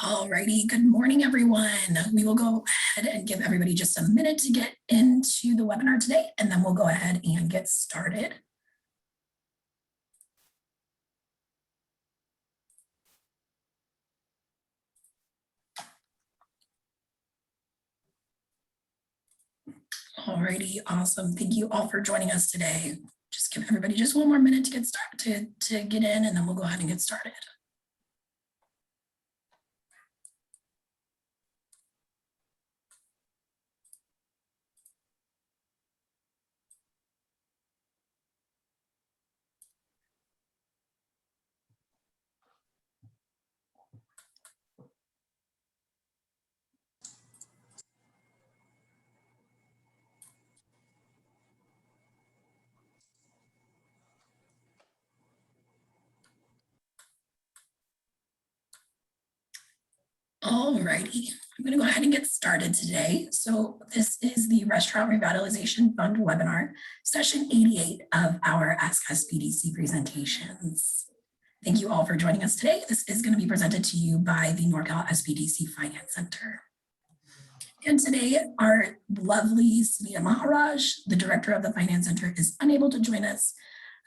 Alrighty, good morning, everyone. We will go ahead and give everybody just a minute to get into the webinar today, and then we'll go ahead and get started. Alrighty, awesome. Thank you all for joining us today. Just give everybody just one more minute to get started, to get in, and then we'll go ahead and get started. Alrighty, I'm going to go ahead and get started today. So this is the Restaurant Revitalization Fund webinar, session 88 of our ASKSBDC presentations. Thank you all for joining us today. This is going to be presented to you by the NorCal SBDC Finance Center. And today, our lovely Sunita Maharaj, the director of the Finance Center, is unable to join us,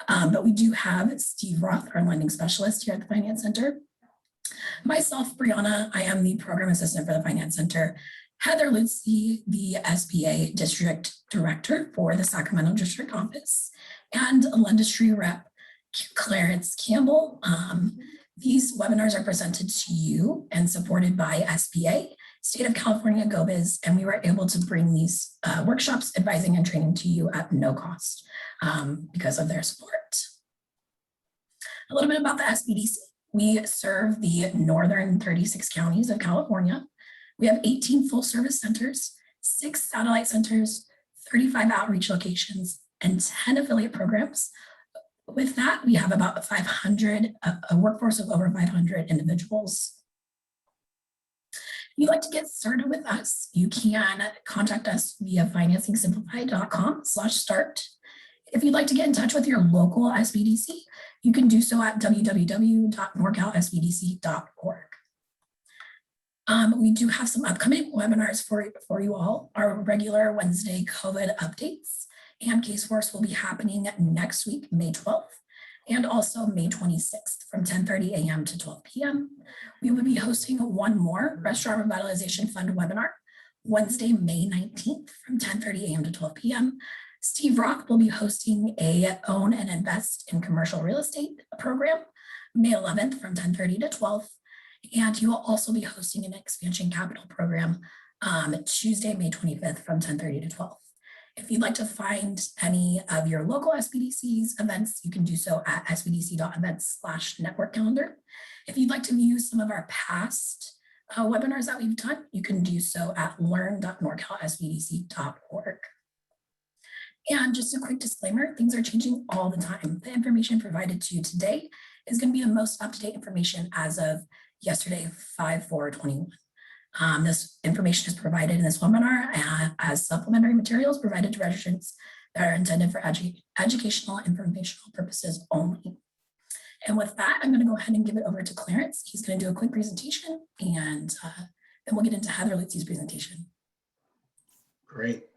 but we do have Steve Roth, our lending specialist here at the Finance Center. Myself, Brianna, I am the program assistant for the Finance Center. Heather Lucy, the SBA District Director for the Sacramento District Office, and Lendistry Rep Clarence Campbell. These webinars are presented to you and supported by SBA, State of California GoBiz, and we were able to bring these workshops, advising, and training to you at no cost because of their support. A little bit about the SBDC. We serve the northern 36 counties of California. We have 18 full service centers, 6 satellite centers, 35 outreach locations, and 10 affiliate programs. With that, we have about 500, a workforce of over 500 individuals. If you'd like to get started with us, you can contact us via financingsimplified.com/start. If you'd like to get in touch with your local SBDC, you can do so at www.norcalsbdc.org. We do have some upcoming webinars for you all. Our regular Wednesday COVID updates and Case Force will be happening next week, May 12th, and also May 26th from 10:30 a.m. to 12 p.m. We will be hosting one more Restaurant Revitalization Fund webinar, Wednesday, May 19th from 10:30 a.m. to 12 p.m. Steve Rock will be hosting a Own and Invest in Commercial Real Estate program, May 11th from 10:30 to 12. And he will also be hosting an Expansion Capital program Tuesday, May 25th from 10:30 to 12. If you'd like to find any of your local SBDC's events, you can do so at sbdc.events/network calendar. If you'd like to view some of our past webinars that we've done, you can do so at learn.norcalsbdc.org. And just a quick disclaimer, things are changing all the time. The information provided to you today is going to be the most up-to-date information as of yesterday, 5/4/21. This information is provided in this webinar as supplementary materials provided to registrants that are intended for educational and informational purposes only. And with that, I'm going to go ahead and give it over to Clarence. He's going to do a quick presentation, and then we'll get into Heather Lutz's presentation. Great.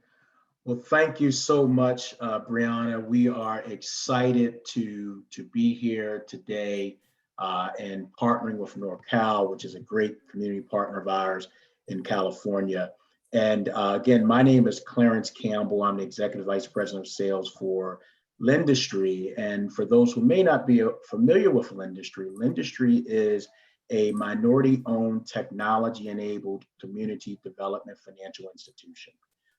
Well, thank you so much, Brianna. We are excited to be here today and partnering with NorCal, which is a great community partner of ours in California. And again, my name is Clarence Campbell. I'm the Executive Vice President of Sales for Lendistry. And for those who may not be familiar with Lendistry, Lendistry is a minority-owned, technology-enabled community development financial institution.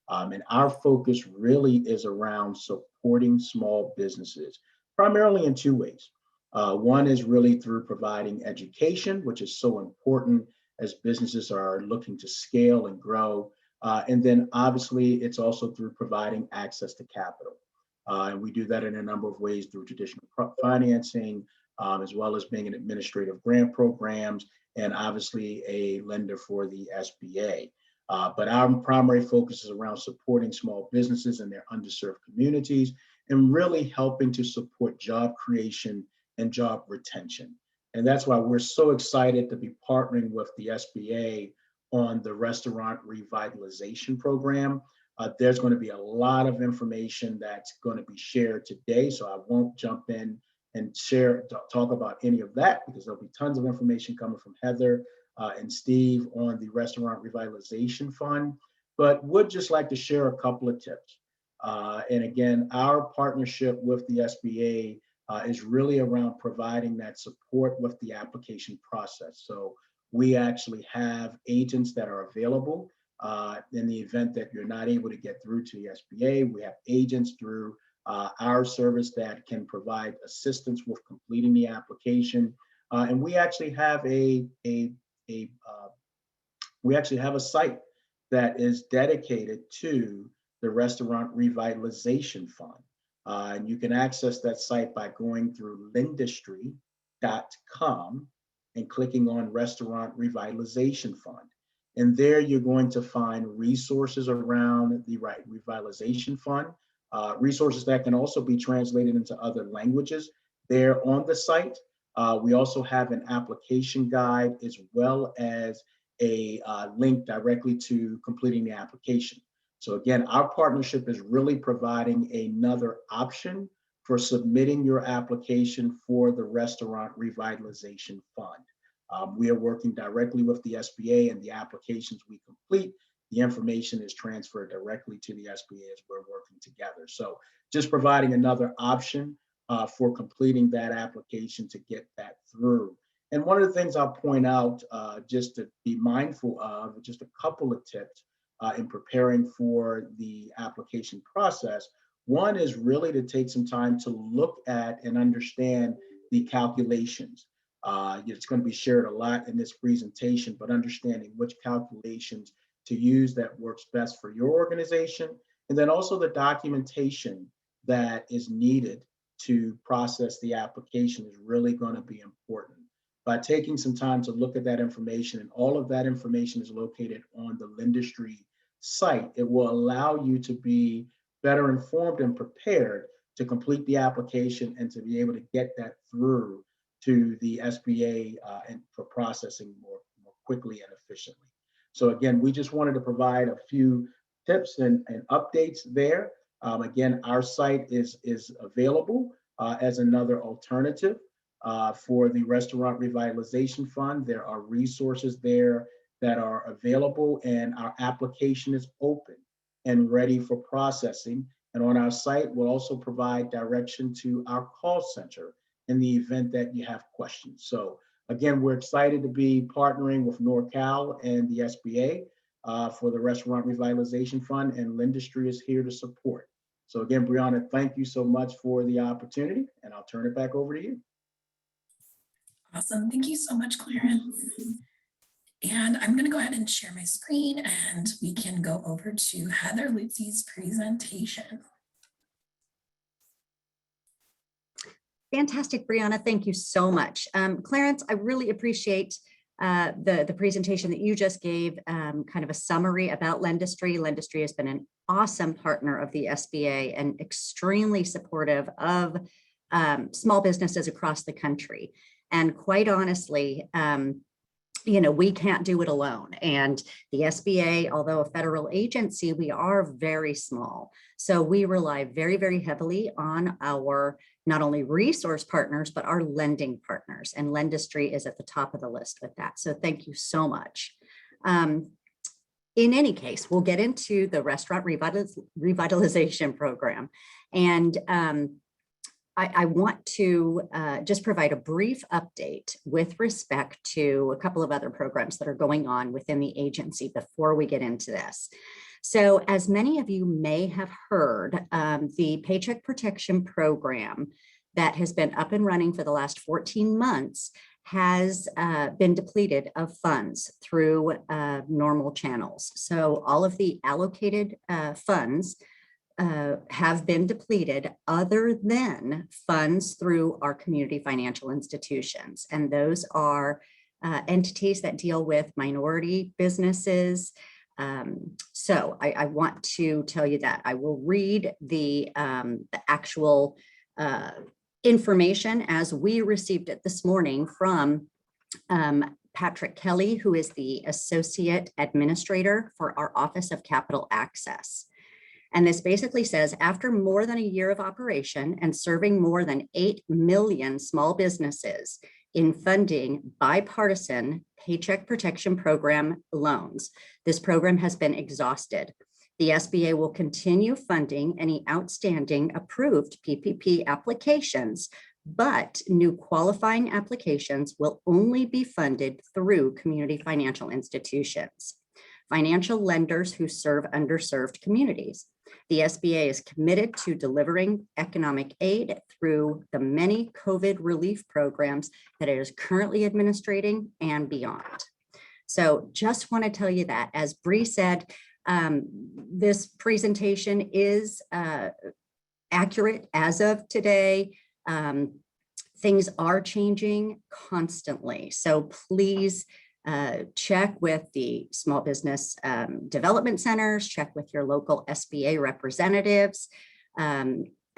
And our focus really is around supporting small businesses, primarily in 2 ways. One is really through providing education, which is so important as businesses are looking to scale and grow. And then obviously it's also through providing access to capital. And we do that in a number of ways through traditional financing, as well as being an administrative grant programs, and obviously a lender for the SBA. But our primary focus is around supporting small businesses in their underserved communities and really helping to support job creation and job retention. And that's why we're so excited to be partnering with the SBA on the Restaurant Revitalization Program. There's going to be a lot of information that's going to be shared today, so I won't jump in and talk about any of that, because there'll be tons of information coming from Heather and Steve on the Restaurant Revitalization Fund, but would just like to share a couple of tips. And again, our partnership with the SBA is really around providing that support with the application process. So we actually have agents that are available in the event that you're not able to get through to the SBA. We have agents through our service that can provide assistance with completing the application. And we actually have a site that is dedicated to the Restaurant Revitalization Fund. And you can access that site by going through lindustry.com and clicking on Restaurant Revitalization Fund. And there you're going to find resources around the Revitalization Fund, resources that can also be translated into other languages there on the site. We also have an application guide, as well as a link directly to completing the application. So again, our partnership is really providing another option for submitting your application for the Restaurant Revitalization Fund. We are working directly with the SBA, and the applications we complete, the information is transferred directly to the SBA as we're working together. So just providing another option for completing that application to get that through. And one of the things I'll point out, just to be mindful of, just a couple of tips in preparing for the application process. One is really to take some time to look at and understand the calculations. It's going to be shared a lot in this presentation, but understanding which calculations to use that works best for your organization, and then also the documentation that is needed to process the application is really going to be important. By taking some time to look at that information, and all of that information is located on the Lindustry site, it will allow you to be better informed and prepared to complete the application and to be able to get that through to the SBA and for processing more quickly and efficiently. So again, we just wanted to provide a few tips and updates there. Again, our site is available as another alternative for the Restaurant Revitalization Fund. There are resources there that are available, and our application is open and ready for processing. And on our site, we'll also provide direction to our call center in the event that you have questions. So again, we're excited to be partnering with NorCal and the SBA for the Restaurant Revitalization Fund, and Lindustry is here to support. So again, Brianna, thank you so much for the opportunity, and I'll turn it back over to you. Awesome. Thank you so much, Clarence. And I'm going to go ahead and share my screen, and we can go over to Heather Lutzie's presentation. Fantastic, Brianna. Thank you so much. Clarence, I really appreciate the presentation that you just gave, kind of a summary about Lindustry. Lindustry has been an awesome partner of the SBA and extremely supportive of small businesses across the country. And quite honestly, we can't do it alone. And the SBA, although a federal agency, we are very small. So we rely very, very heavily on our not only resource partners, but our lending partners. And Lindustry is at the top of the list with that. So thank you so much. In any case, we'll get into the Restaurant Revitalization Program. And I want to just provide a brief update with respect to a couple of other programs that are going on within the agency before we get into this. So as many of you may have heard, the Paycheck Protection Program that has been up and running for the last 14 months has been depleted of funds through normal channels. So all of the allocated funds have been depleted, other than funds through our community financial institutions. And those are entities that deal with minority businesses. So I want to tell you that I will read the actual information as we received it this morning from Patrick Kelly, who is the Associate Administrator for our Office of Capital Access. And this basically says, after more than a year of operation and serving more than 8 million small businesses in funding bipartisan Paycheck Protection Program loans, this program has been exhausted. The SBA will continue funding any outstanding approved PPP applications, but new qualifying applications will only be funded through community financial institutions, financial lenders who serve underserved communities. The SBA is committed to delivering economic aid through the many COVID relief programs that it is currently administrating and beyond. So just want to tell you that, as Bree said, this presentation is accurate as of today. Things are changing constantly. So please check with the small business development centers, check with your local SBA representatives.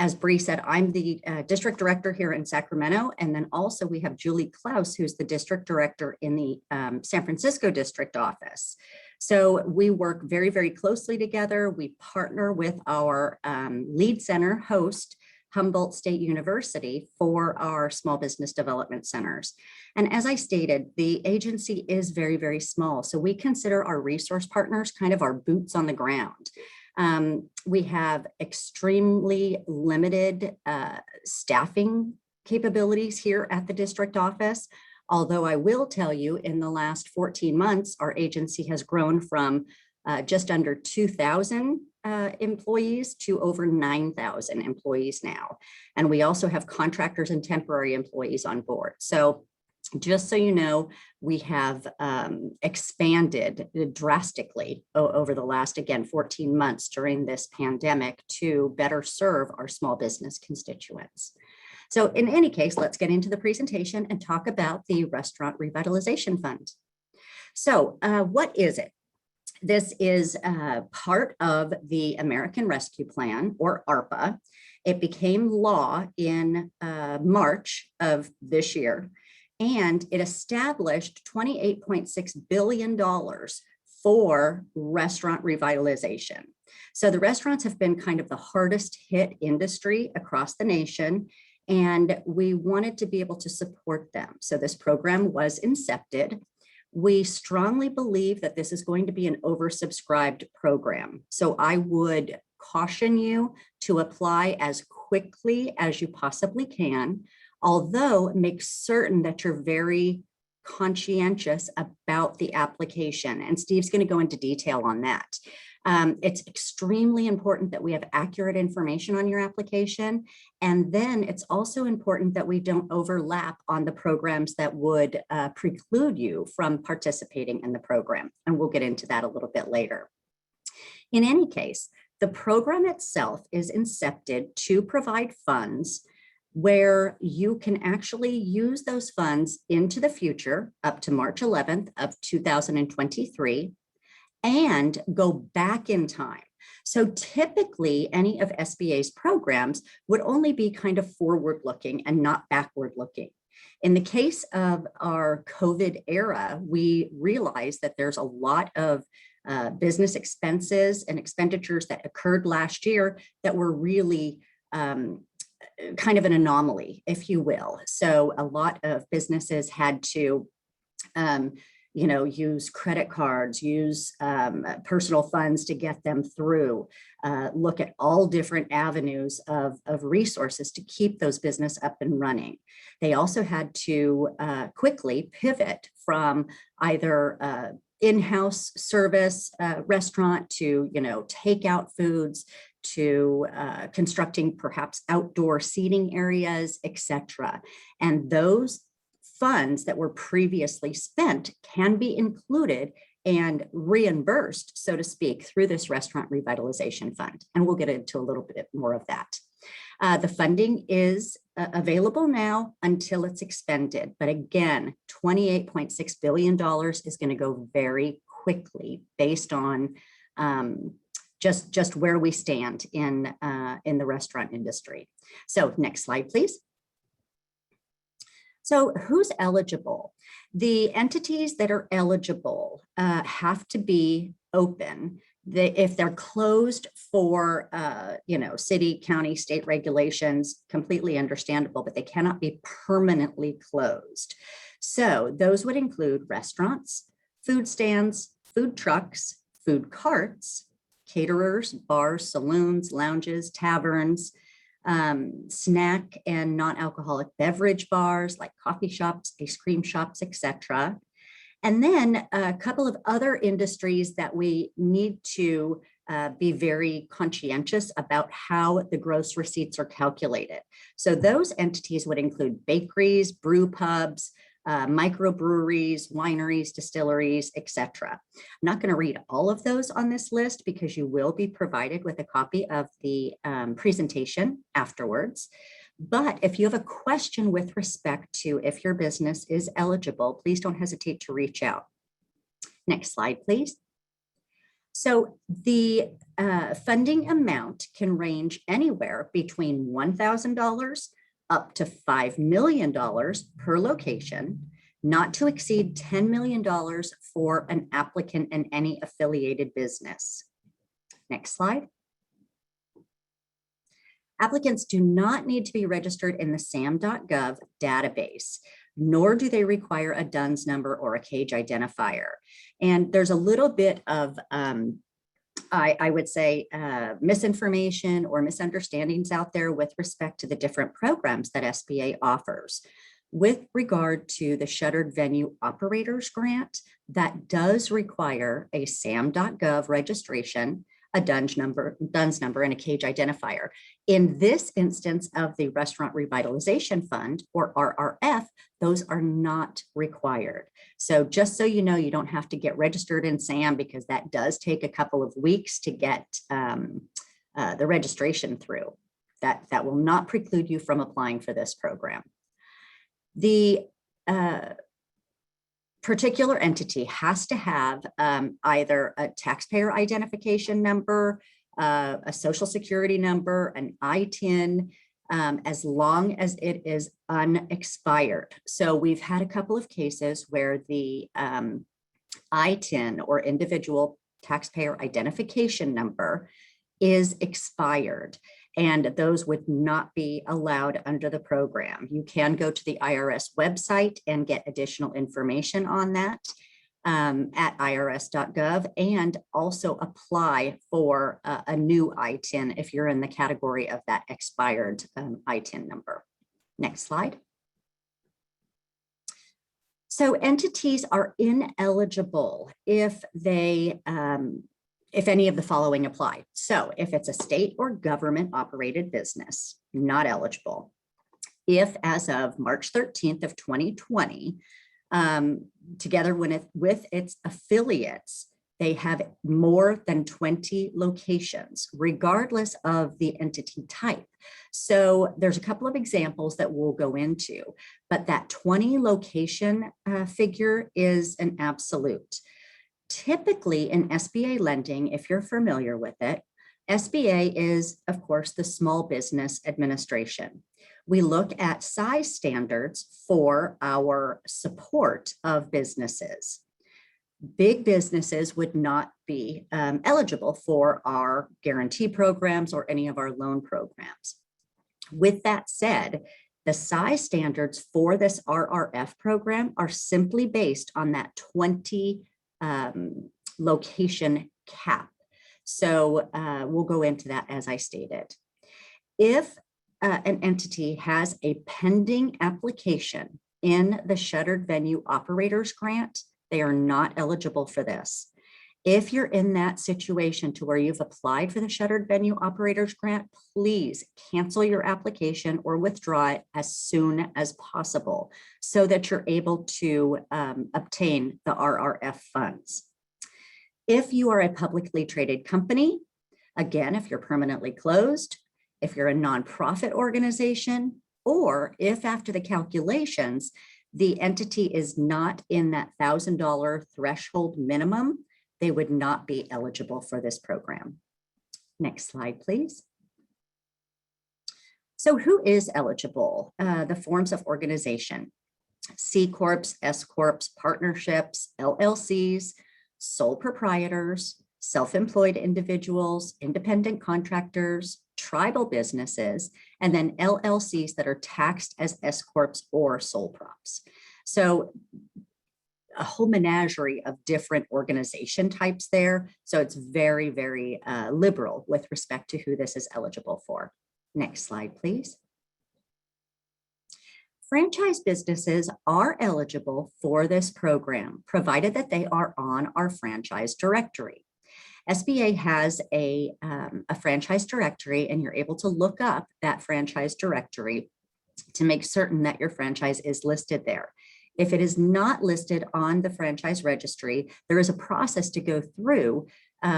As Bree said, I'm the district director here in Sacramento. And then also we have Julie Klaus, who's the district director in the San Francisco district office. So we work very, very closely together. We partner with our lead center host, Humboldt State University, for our small business development centers. And as I stated, the agency is very, very small. So we consider our resource partners kind of our boots on the ground. We have extremely limited staffing capabilities here at the district office. Although I will tell you, in the last 14 months, our agency has grown from just under 2,000 employees to over 9,000 employees now. And we also have contractors and temporary employees on board. So just so you know, we have expanded drastically over the last, again, 14 months during this pandemic to better serve our small business constituents. So in any case, let's get into the presentation and talk about the Restaurant Revitalization Fund. So what is it? This is part of the American Rescue Plan, or ARPA. It became law in March of this year, and it established $28.6 billion for restaurant revitalization. So the restaurants have been kind of the hardest hit industry across the nation, and we wanted to be able to support them. So this program was incepted. We strongly believe that this is going to be an oversubscribed program. So I would caution you to apply as quickly as you possibly can, although make certain that you're very conscientious about the application. And Steve's going to go into detail on that. It's extremely important that we have accurate information on your application. And then it's also important that we don't overlap on the programs that would preclude you from participating in the program. And we'll get into that a little bit later. In any case, the program itself is incepted to provide funds where you can actually use those funds into the future up to March 11th of 2023 and go back in time. So typically any of SBA's programs would only be kind of forward looking and not backward looking. In the case of our COVID era, we realized that there's a lot of business expenses and expenditures that occurred last year that were really kind of an anomaly, if you will. So a lot of businesses had to use credit cards, use personal funds to get them through, look at all different avenues of resources to keep those business up and running. They also had to quickly pivot from either in-house service restaurant to, takeout foods, to constructing perhaps outdoor seating areas, etc. And those funds that were previously spent can be included and reimbursed, so to speak, through this Restaurant Revitalization Fund. And we'll get into a little bit more of that. The funding is available now until it's expended. But again, $28.6 billion is going to go very quickly based on just where we stand in the restaurant industry. So next slide, please. So who's eligible? The entities that are eligible have to be open. If they're closed for, city, county, state regulations, completely understandable, but they cannot be permanently closed. So those would include restaurants, food stands, food trucks, food carts, caterers, bars, saloons, lounges, taverns, snack and non-alcoholic beverage bars like coffee shops, ice cream shops, etc. And then a couple of other industries that we need to be very conscientious about how the gross receipts are calculated. So those entities would include bakeries, brew pubs, microbreweries, wineries, distilleries, etc. I'm not going to read all of those on this list because you will be provided with a copy of the presentation afterwards. But if you have a question with respect to if your business is eligible, please don't hesitate to reach out. Next slide, please. So the funding amount can range anywhere between $1,000 up to $5 million per location, not to exceed $10 million for an applicant and any affiliated business. Next slide. Applicants do not need to be registered in the SAM.gov database, nor do they require a DUNS number or a cage identifier. And there's a little bit of I would say misinformation or misunderstandings out there with respect to the different programs that SBA offers. With regard to the Shuttered Venue Operators Grant, that does require a SAM.gov registration, a DUNS number, and a cage identifier. In this instance of the Restaurant Revitalization Fund, or RRF, those are not required. So just so you know, you don't have to get registered in SAM because that does take a couple of weeks to get the registration through. That will not preclude you from applying for this program. The particular entity has to have either a taxpayer identification number, a social security number, an ITIN, as long as it is unexpired. So we've had a couple of cases where the ITIN, or individual taxpayer identification number, is expired, and those would not be allowed under the program. You can go to the IRS website and get additional information on that at irs.gov, and also apply for a new ITIN if you're in the category of that expired ITIN number. Next slide. So entities are ineligible if they if any of the following apply. So if it's a state or government operated business, not eligible. If as of March 13th of 2020, together with its affiliates, they have more than 20 locations, regardless of the entity type. So there's a couple of examples that we'll go into, but that 20 location figure is an absolute. Typically in SBA lending, if you're familiar with it, SBA is, of course, the Small Business Administration. We look at size standards for our support of businesses. Big businesses would not be eligible for our guarantee programs or any of our loan programs. With that said, the size standards for this RRF program are simply based on that 20 location cap. So we'll go into that as I stated. If an entity has a pending application in the Shuttered Venue Operators Grant, they are not eligible for this. If you're in that situation to where you've applied for the Shuttered Venue Operators Grant, please cancel your application or withdraw it as soon as possible so that you're able to obtain the RRF funds. If you are a publicly traded company, again, if you're permanently closed, if you're a nonprofit organization, or if after the calculations, the entity is not in that $1,000 threshold minimum, they would not be eligible for this program. Next slide, please. So who is eligible? The forms of organization. C Corps, S Corps, partnerships, LLCs, sole proprietors, self-employed individuals, independent contractors, tribal businesses, and then LLCs that are taxed as S Corps or sole props. So a whole menagerie of different organization types there. So it's very, very liberal with respect to who this is eligible for. Next slide, please. Franchise businesses are eligible for this program, provided that they are on our franchise directory. SBA has a franchise directory, and you're able to look up that franchise directory to make certain that your franchise is listed there. If it is not listed on the franchise registry, there is a process to go through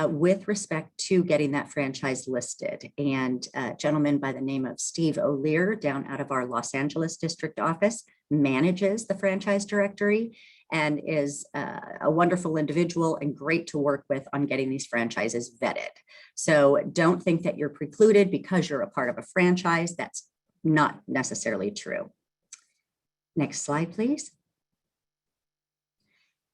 with respect to getting that franchise listed. And a gentleman by the name of Steve O'Lear down out of our Los Angeles district office manages the franchise directory and is a wonderful individual and great to work with on getting these franchises vetted. So don't think that you're precluded because you're a part of a franchise. That's not necessarily true. Next slide, please.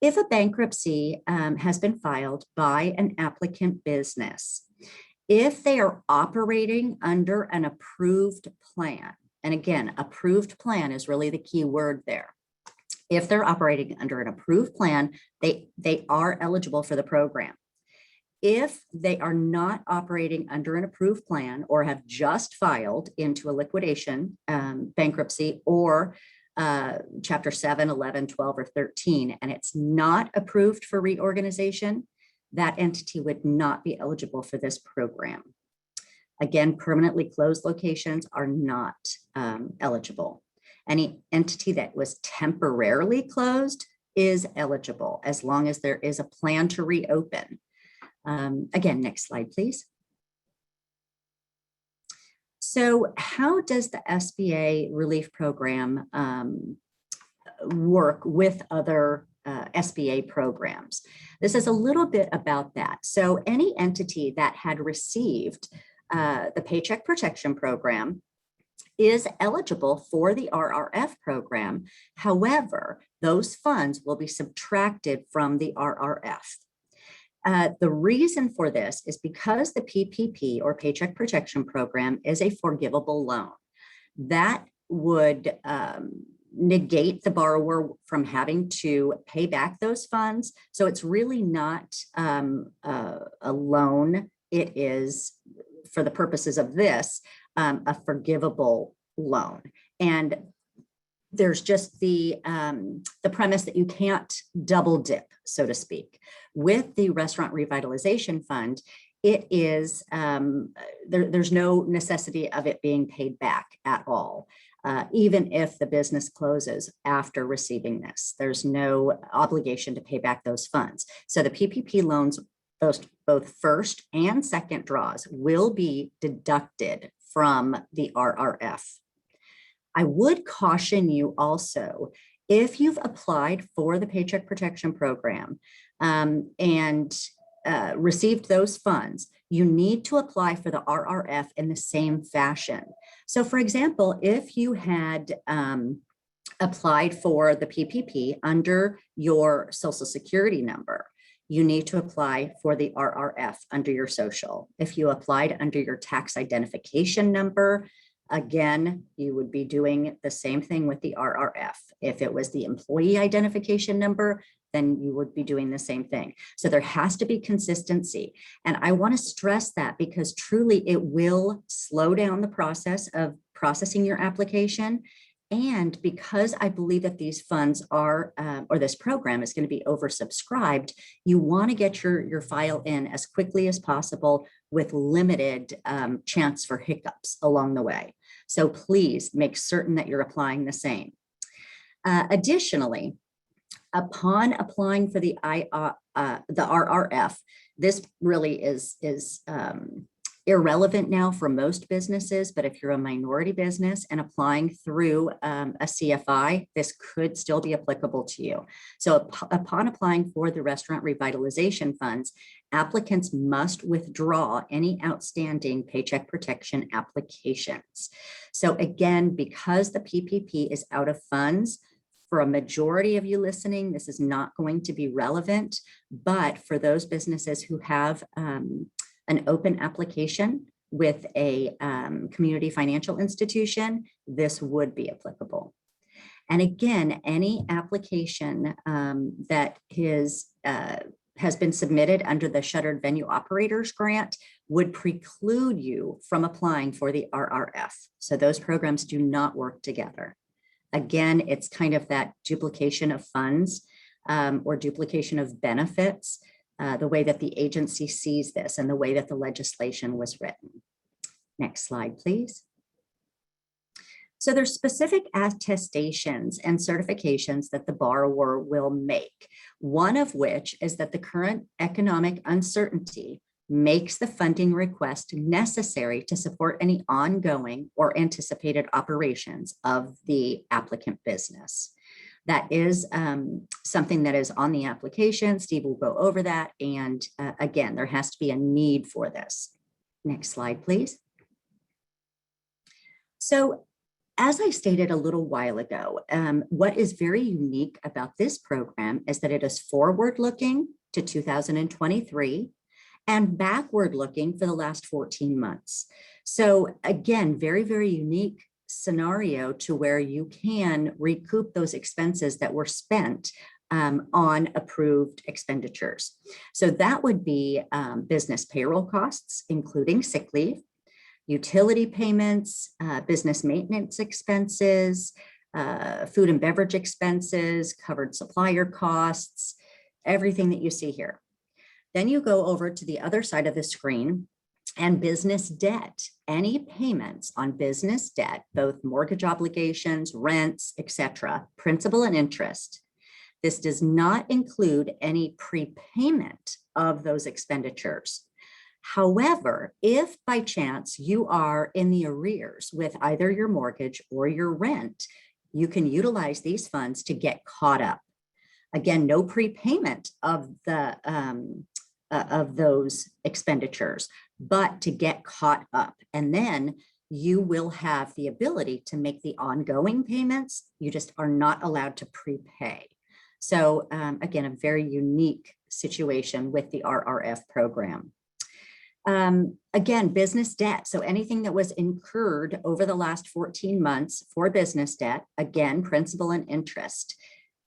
If a bankruptcy has been filed by an applicant business, if they are operating under an approved plan, and again, approved plan is really the key word there. If they're operating under an approved plan, they are eligible for the program. If they are not operating under an approved plan or have just filed into a liquidation, bankruptcy, or Chapter 7, 11, 12, or 13, and it's not approved for reorganization, that entity would not be eligible for this program. Again, permanently closed locations are not eligible. Any entity that was temporarily closed is eligible as long as there is a plan to reopen. Again, next slide, please. So how does the SBA Relief Program work with other SBA programs? This is a little bit about that. So any entity that had received the Paycheck Protection Program is eligible for the RRF program. However, those funds will be subtracted from the RRF. The reason for this is because the PPP or Paycheck Protection Program is a forgivable loan. That would negate the borrower from having to pay back those funds. So it's really not a loan. It is, for the purposes of this, a forgivable loan. And there's just the premise that you can't double dip, so to speak. With the Restaurant Revitalization Fund, it is, there's no necessity of it being paid back at all. Even if the business closes after receiving this, there's no obligation to pay back those funds. So the PPP loans, both first and second draws, will be deducted from the RRF. I would caution you also, if you've applied for the Paycheck Protection Program and received those funds, you need to apply for the RRF in the same fashion. So for example, if you had applied for the PPP under your Social Security number, you need to apply for the RRF under your social. If you applied under your tax identification number, again, you would be doing the same thing with the RRF. If it was the employee identification number, then you would be doing the same thing. So there has to be consistency. And I want to stress that because truly it will slow down the process of processing your application. And because I believe that these funds are, or this program is going to be oversubscribed, you want to get your file in as quickly as possible with limited chance for hiccups along the way. So please make certain that you're applying the same. Additionally, upon applying for the RRF, this really is irrelevant now for most businesses, but if you're a minority business and applying through a CFI, this could still be applicable to you. So upon applying for the Restaurant Revitalization Funds, applicants must withdraw any outstanding paycheck protection applications. So again, because the PPP is out of funds, For a majority of you listening, this is not going to be relevant, but for those businesses who have an open application with a community financial institution, this would be applicable. And again, any application that has been submitted under the Shuttered Venue Operators Grant would preclude you from applying for the RRF. So those programs do not work together. Again, it's kind of that duplication of funds or duplication of benefits, the way that the agency sees this and the way that the legislation was written. Next slide, please. So there's specific attestations and certifications that the borrower will make, one of which is that the current economic uncertainty makes the funding request necessary to support any ongoing or anticipated operations of the applicant business. That is something that is on the application. Steve will go over that. And again, there has to be a need for this. Next slide, please. So as I stated a little while ago, what is very unique about this program is that it is forward-looking to 2023 and backward-looking for the last 14 months. So again, very, very unique scenario to where you can recoup those expenses that were spent on approved expenditures. So that would be business payroll costs, including sick leave, utility payments, business maintenance expenses, food and beverage expenses, covered supplier costs, everything that you see here. Then you go over to the other side of the screen and business debt, any payments on business debt, both mortgage obligations, rents, etc., principal and interest. This does not include any prepayment of those expenditures. However, if by chance you are in the arrears with either your mortgage or your rent, you can utilize these funds to get caught up. Again, no prepayment of those expenditures, but to get caught up. And then you will have the ability to make the ongoing payments. You just are not allowed to prepay. So again, a very unique situation with the RRF program. Again, business debt. So anything that was incurred over the last 14 months for business debt, again, principal and interest.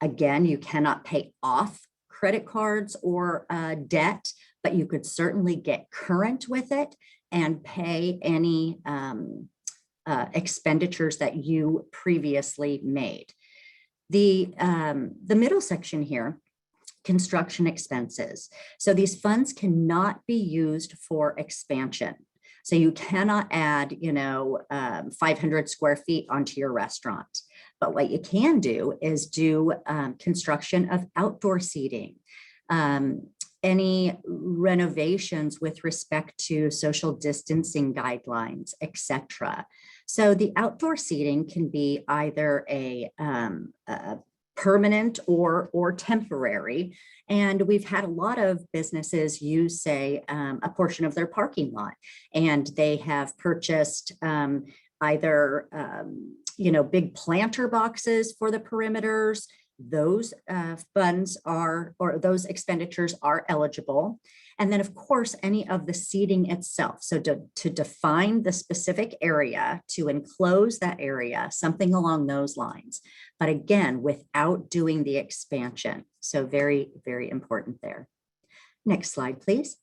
Again, you cannot pay off credit cards or debt, but you could certainly get current with it and pay any expenditures that you previously made. The middle section here, construction expenses. So these funds cannot be used for expansion. So you cannot add, 500 square feet onto your restaurant. But what you can do is do construction of outdoor seating, any renovations with respect to social distancing guidelines, etc. So the outdoor seating can be either a permanent or temporary. And we've had a lot of businesses use, say, a portion of their parking lot, and they have purchased either, big planter boxes for the perimeters. Those funds are, or those expenditures are eligible. And then of course, any of the seating itself. So to define the specific area, to enclose that area, something along those lines. But again, without doing the expansion. So very, very important there. Next slide, please.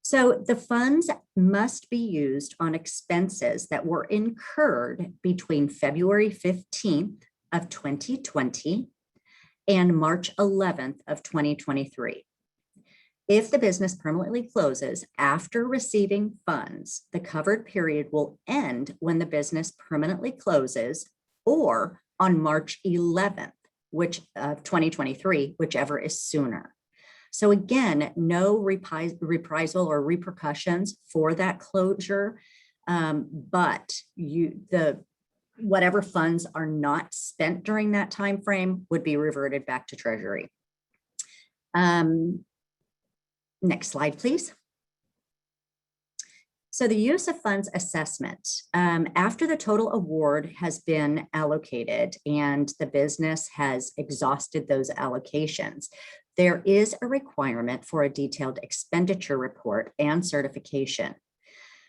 So the funds must be used on expenses that were incurred between February 15th of 2020 and March 11th of 2023. If the business permanently closes after receiving funds, the covered period will end when the business permanently closes or on March 11th, of 2023, whichever is sooner. So again, no reprisal or repercussions for that closure, but whatever funds are not spent during that time frame would be reverted back to Treasury. Next slide, please. So the use of funds assessment, after the total award has been allocated and the business has exhausted those allocations, there is a requirement for a detailed expenditure report and certification.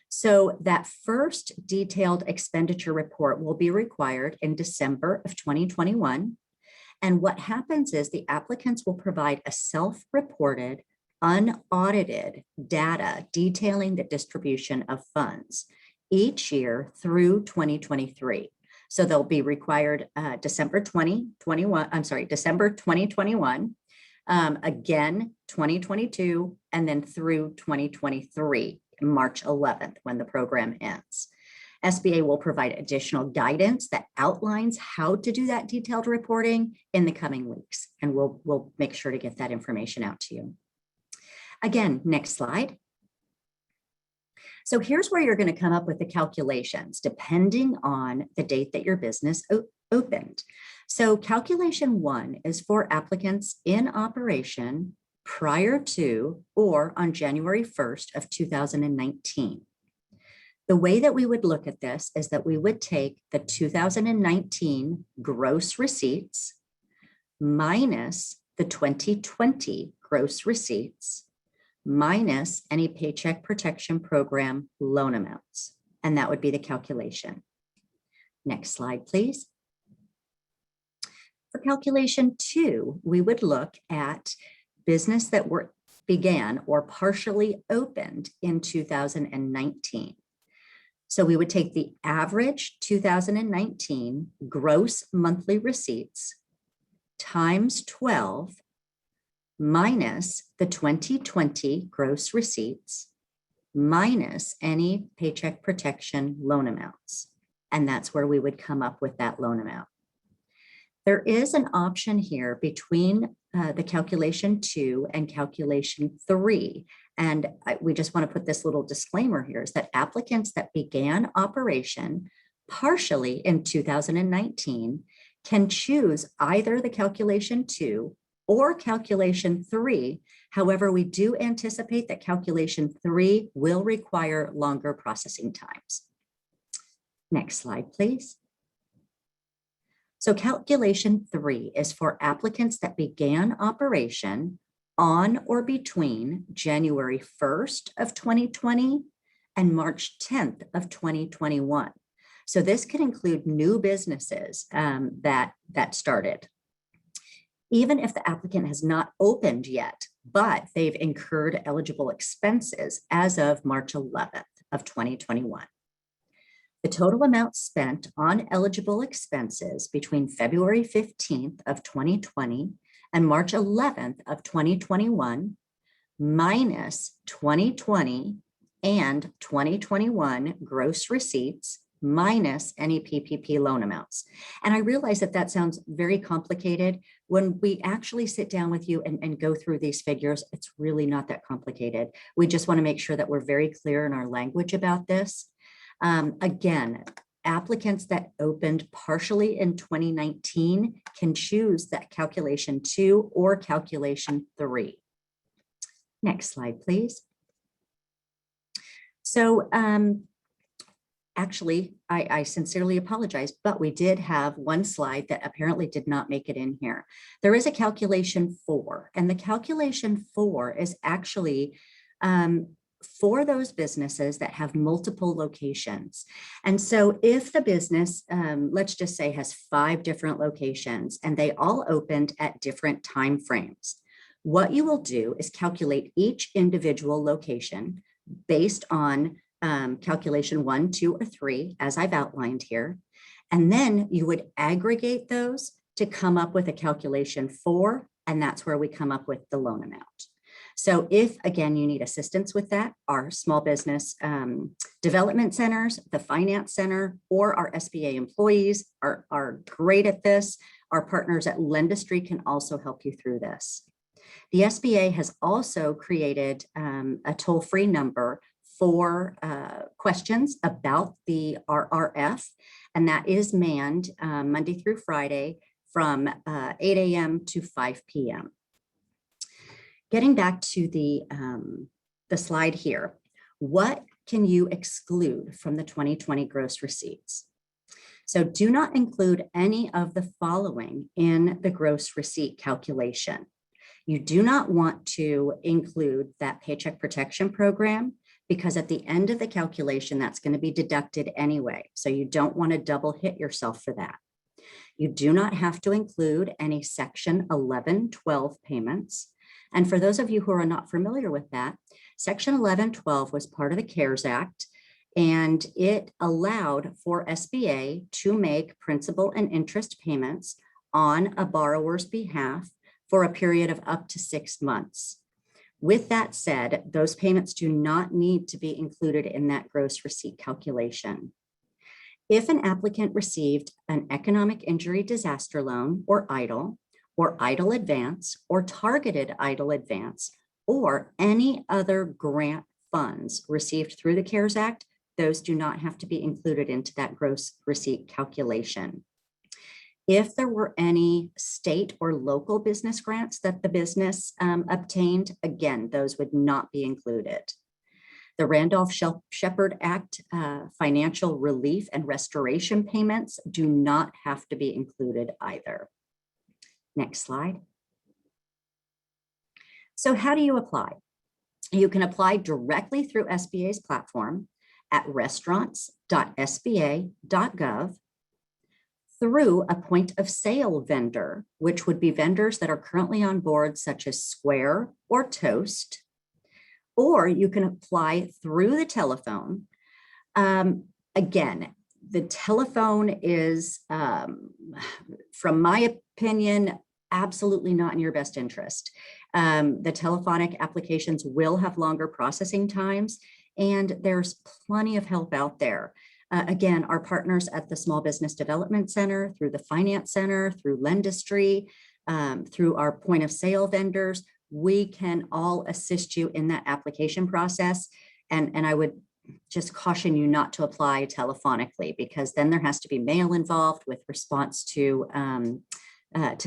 So that first detailed expenditure report will be required in December of 2021. And what happens is the applicants will provide a self-reported, unaudited data detailing the distribution of funds each year through 2023. So they'll be required December 2021, again 2022, and then through 2023, March 11th, when the program ends. SBA will provide additional guidance that outlines how to do that detailed reporting in the coming weeks, and we'll make sure to get that information out to you. Again, next slide. So here's where you're going to come up with the calculations depending on the date that your business opened. So calculation 1 is for applicants in operation prior to or on January 1st of 2019. The way that we would look at this is that we would take the 2019 gross receipts minus the 2020 gross receipts minus any Paycheck Protection Program loan amounts. And that would be the calculation. Next slide, please. For calculation 2, we would look at business that began or partially opened in 2019. So we would take the average 2019 gross monthly receipts times 12 minus the 2020 gross receipts minus any Paycheck Protection loan amounts. And that's where we would come up with that loan amount. There is an option here between the calculation 2 and calculation 3. And we just want to put this little disclaimer here is that applicants that began operation partially in 2019 can choose either the calculation 2 or calculation 3. However, we do anticipate that calculation 3 will require longer processing times. Next slide, please. So calculation 3 is for applicants that began operation on or between January 1st of 2020 and March 10th of 2021. So this can include new businesses that started. Even if the applicant has not opened yet, but they've incurred eligible expenses as of March 11th of 2021. The total amount spent on eligible expenses between February 15th of 2020 and March 11th of 2021 minus 2020 and 2021 gross receipts minus any PPP loan amounts. And I realize that that sounds very complicated. When we actually sit down with you and go through these figures, it's really not that complicated. We just want to make sure that we're very clear in our language about this. Again, applicants that opened partially in 2019 can choose that calculation 2 or calculation 3. Next slide, please. So actually, I sincerely apologize, but we did have one slide that apparently did not make it in here. There is a calculation 4, and the calculation 4 is actually for those businesses that have multiple locations. And so if the business, let's just say, has 5 different locations and they all opened at different time frames, what you will do is calculate each individual location based on calculation 1, 2, or 3, as I've outlined here. And then you would aggregate those to come up with a calculation 4, and that's where we come up with the loan amount. So if, again, you need assistance with that, our small business development centers, the finance center, or our SBA employees are great at this. Our partners at Lendistry can also help you through this. The SBA has also created a toll-free number for questions about the RRF, and that is manned Monday through Friday from 8 a.m. to 5 p.m. Getting back to the slide here, what can you exclude from the 2020 gross receipts? So do not include any of the following in the gross receipt calculation. You do not want to include that Paycheck Protection Program because at the end of the calculation, that's going to be deducted anyway. So you don't want to double hit yourself for that. You do not have to include any Section 1112 payments. And for those of you who are not familiar with that, Section 1112 was part of the CARES Act, and it allowed for SBA to make principal and interest payments on a borrower's behalf for a period of up to 6 months. With that said, those payments do not need to be included in that gross receipt calculation. If an applicant received an economic injury disaster loan or EIDL advance, or targeted EIDL advance, or any other grant funds received through the CARES Act, those do not have to be included into that gross receipt calculation. If there were any state or local business grants that the business obtained, again, those would not be included. The Randolph-Shepard Act financial relief and restoration payments do not have to be included either. Next slide. So how do you apply? You can apply directly through SBA's platform at restaurants.sba.gov through a point of sale vendor, which would be vendors that are currently on board, such as Square or Toast, or you can apply through the telephone. Again, the telephone is, from my opinion, absolutely not in your best interest. The telephonic applications will have longer processing times, and there's plenty of help out there. Again, our partners at the Small Business Development Center, through the Finance Center, through Lendistry, through our point of sale vendors, we can all assist you in that application process. And I would just caution you not to apply telephonically, because then there has to be mail involved with response to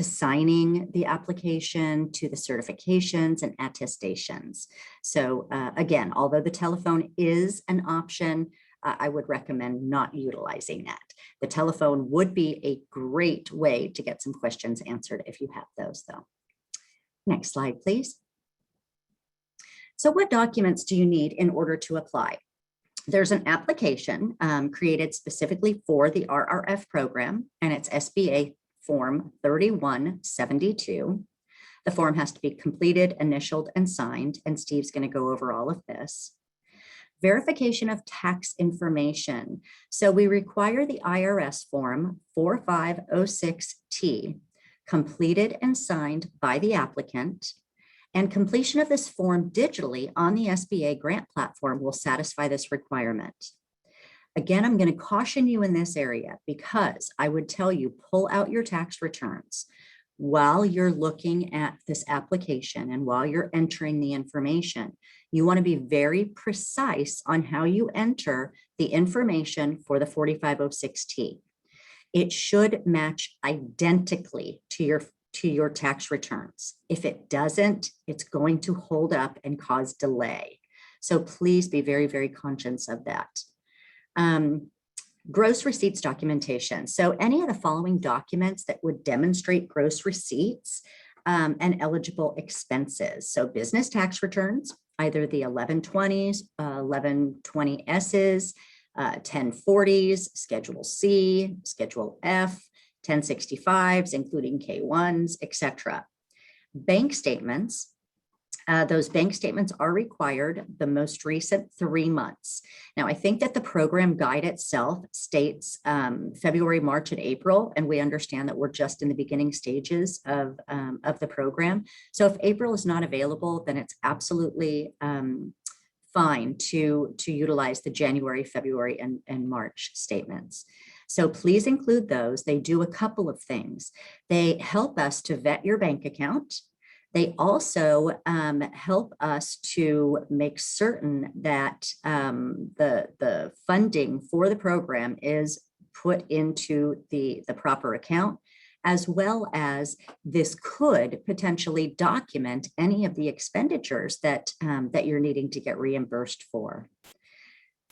signing the application, to the certifications and attestations. So again, although the telephone is an option, I would recommend not utilizing that. The telephone would be a great way to get some questions answered if you have those, though. Next slide, please. So what documents do you need in order to apply? There's an application created specifically for the RRF program, and it's SBA Form 3172. The form has to be completed, initialed, and signed, and Steve's going to go over all of this. Verification of tax information. So we require the IRS Form 4506T completed and signed by the applicant, and completion of this form digitally on the SBA grant platform will satisfy this requirement. Again, I'm going to caution you in this area, because I would tell you, pull out your tax returns while you're looking at this application and while you're entering the information. You want to be very precise on how you enter the information for the 4506T. It should match identically to your tax returns. If it doesn't, it's going to hold up and cause delay. So please be very, very conscious of that. Gross receipts documentation. So any of the following documents that would demonstrate gross receipts and eligible expenses. So business tax returns, either the 1120s, 1120Ss, 1040s, Schedule C, Schedule F, 1065s, including K1s, etc. Bank statements. Those bank statements are required the most recent 3 months. Now, I think that the program guide itself states February, March, and April, and we understand that we're just in the beginning stages of the program. So if April is not available, then it's absolutely fine to utilize the January, February, and March statements. So please include those. They do a couple of things. They help us to vet your bank account. They also help us to make certain that the funding for the program is put into the proper account, as well as this could potentially document any of the expenditures that you're needing to get reimbursed for.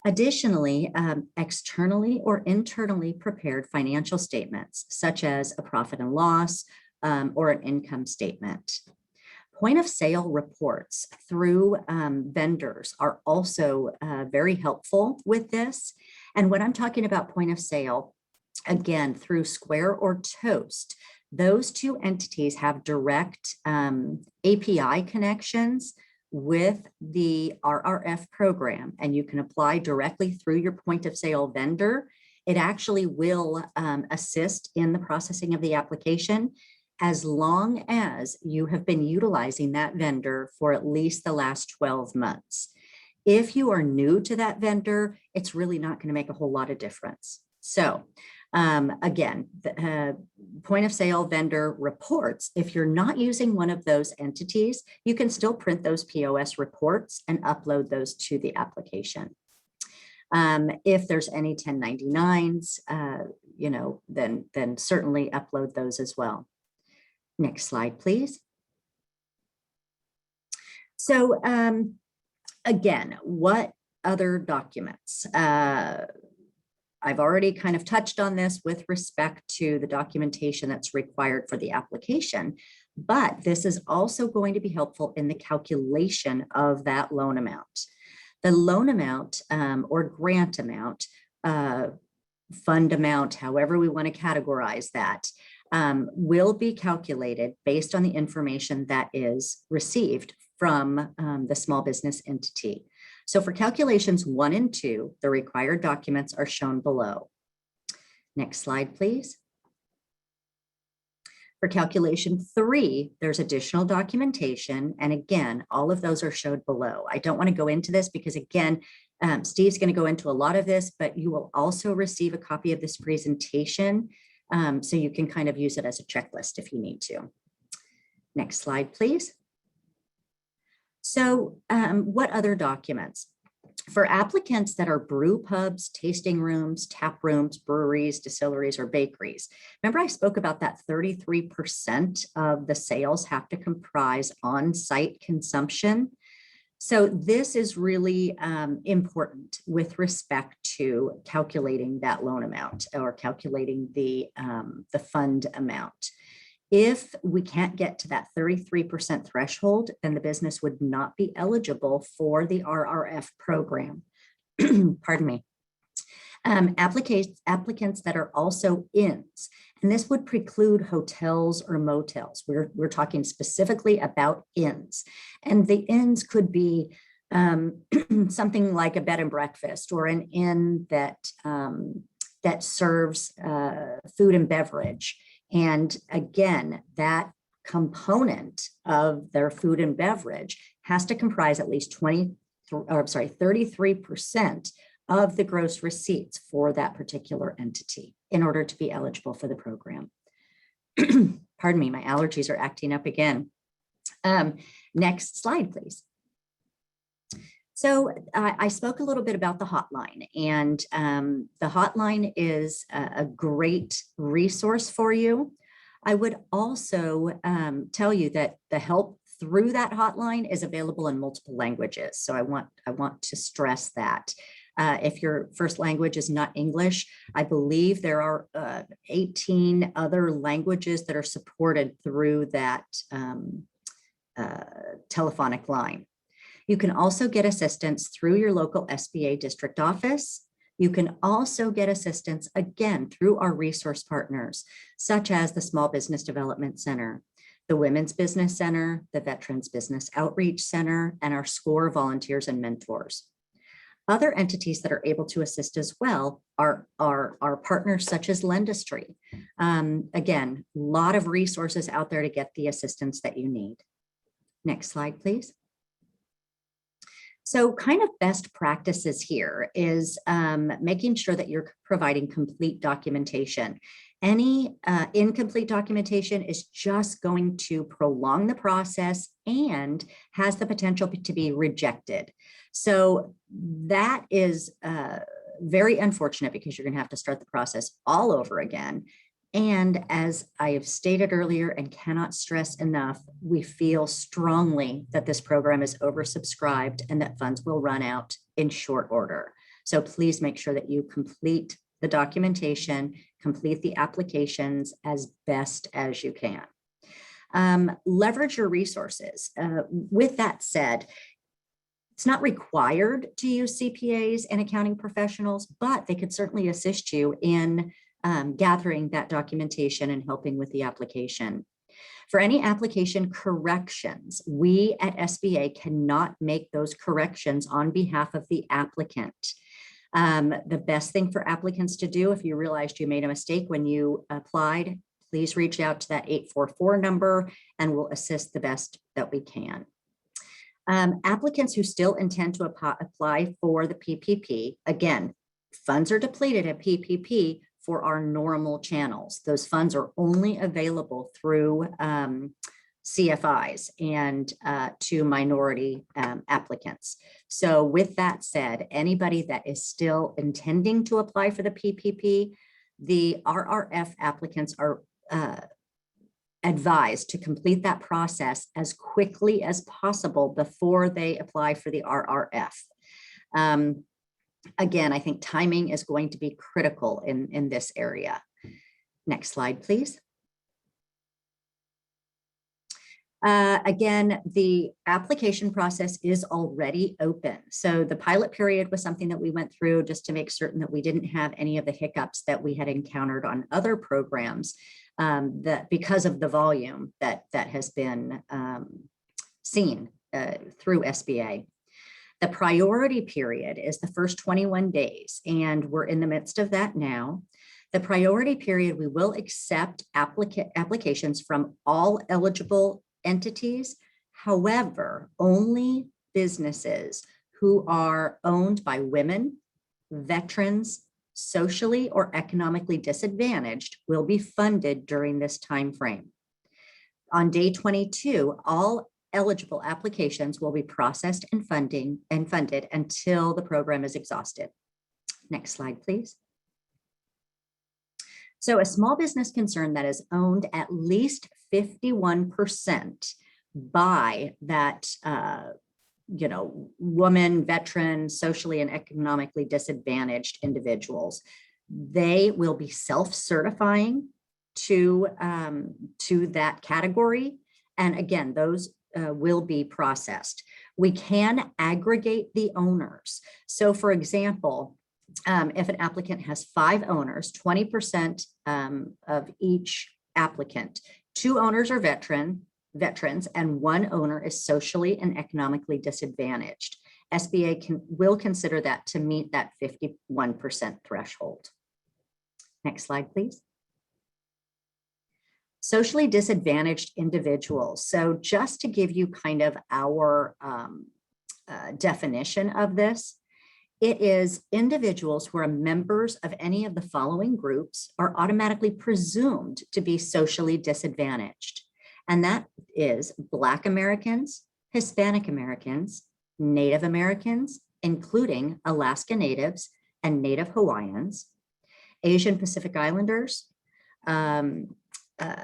Additionally, externally or internally prepared financial statements, such as a profit and loss or an income statement. Point of sale reports through vendors are also very helpful with this. And when I'm talking about point of sale, again, through Square or Toast, those two entities have direct API connections with the RRF program, and you can apply directly through your point of sale vendor. It actually will assist in the processing of the application as long as you have been utilizing that vendor for at least the last 12 months. If you are new to that vendor, it's really not going to make a whole lot of difference. So again, the point of sale vendor reports, if you're not using one of those entities, you can still print those POS reports and upload those to the application. If there's any 1099s, then certainly upload those as well. Next slide, please. So again, what other documents? I've already kind of touched on this with respect to the documentation that's required for the application, but this is also going to be helpful in the calculation of that loan amount. The loan amount or grant amount, fund amount, however we want to categorize that, will be calculated based on the information that is received from the small business entity. So for calculations 1 and 2, the required documents are shown below. Next slide, please. For calculation 3, there's additional documentation. And again, all of those are showed below. I don't want to go into this because again, Steve's going to go into a lot of this, but you will also receive a copy of this presentation. So you can kind of use it as a checklist if you need to. Next slide, please. So what other documents? For applicants that are brew pubs, tasting rooms, tap rooms, breweries, distilleries, or bakeries, remember I spoke about that 33% of the sales have to comprise on-site consumption. So this is really important with respect to calculating that loan amount or calculating the fund amount. If we can't get to that 33% threshold, then the business would not be eligible for the RRF program. Pardon me. Applicants that are also inns, and this would preclude hotels or motels. We're talking specifically about inns, and the inns could be something like a bed and breakfast or an inn that serves food and beverage. And again, that component of their food and beverage has to comprise at least 33% of the gross receipts for that particular entity in order to be eligible for the program. Pardon me, my allergies are acting up again. Next slide, please. So I spoke a little bit about the hotline, and the hotline is a great resource for you. I would also tell you that the help through that hotline is available in multiple languages. So I want to stress that. If your first language is not English, I believe there are 18 other languages that are supported through that telephonic line. You can also get assistance through your local SBA district office. You can also get assistance, again, through our resource partners, such as the Small Business Development Center, the Women's Business Center, the Veterans Business Outreach Center, and our SCORE volunteers and mentors. Other entities that are able to assist as well are partners such as Lendistry. Again, a lot of resources out there to get the assistance that you need. Next slide, please. So kind of best practices here is making sure that you're providing complete documentation. Any incomplete documentation is just going to prolong the process and has the potential to be rejected. So that is very unfortunate because you're going to have to start the process all over again. And as I have stated earlier and cannot stress enough, we feel strongly that this program is oversubscribed and that funds will run out in short order. So please make sure that you complete the documentation, complete the applications as best as you can. Leverage your resources. With that said, it's not required to use CPAs and accounting professionals, but they could certainly assist you in gathering that documentation and helping with the application. For any application corrections, we at SBA cannot make those corrections on behalf of the applicant. The best thing for applicants to do, if you realized you made a mistake when you applied, please reach out to that 844 number and we'll assist the best that we can. Applicants who still intend to apply for the PPP, again, funds are depleted at PPP for our normal channels. Those funds are only available through CFIs and to minority applicants. So with that said, anybody that is still intending to apply for the PPP, the RRF applicants are advised to complete that process as quickly as possible before they apply for the RRF. Again, I think timing is going to be critical in this area. Next slide, please. Again, the application process is already open. So the pilot period was something that we went through just to make certain that we didn't have any of the hiccups that we had encountered on other programs, that because of the volume that has been seen through SBA. The priority period is the first 21 days, and we're in the midst of that now. The priority period, we will accept applications from all eligible entities. However, only businesses who are owned by women, veterans, socially or economically disadvantaged will be funded during this time frame. On day 22, all eligible applications will be processed and funded until the program is exhausted. Next slide, please. So a small business concern that is owned at least 51% by that woman, veteran, socially and economically disadvantaged individuals, they will be self-certifying to that category. And again, those will be processed. We can aggregate the owners. So for example, if an applicant has 5 owners, 20% of each applicant, 2 owners are veterans, and 1 owner is socially and economically disadvantaged. SBA will consider that to meet that 51% threshold. Next slide, please. Socially disadvantaged individuals. So just to give you kind of our definition of this, it is individuals who are members of any of the following groups are automatically presumed to be socially disadvantaged. And that is Black Americans, Hispanic Americans, Native Americans, including Alaska Natives and Native Hawaiians, Asian Pacific Islanders,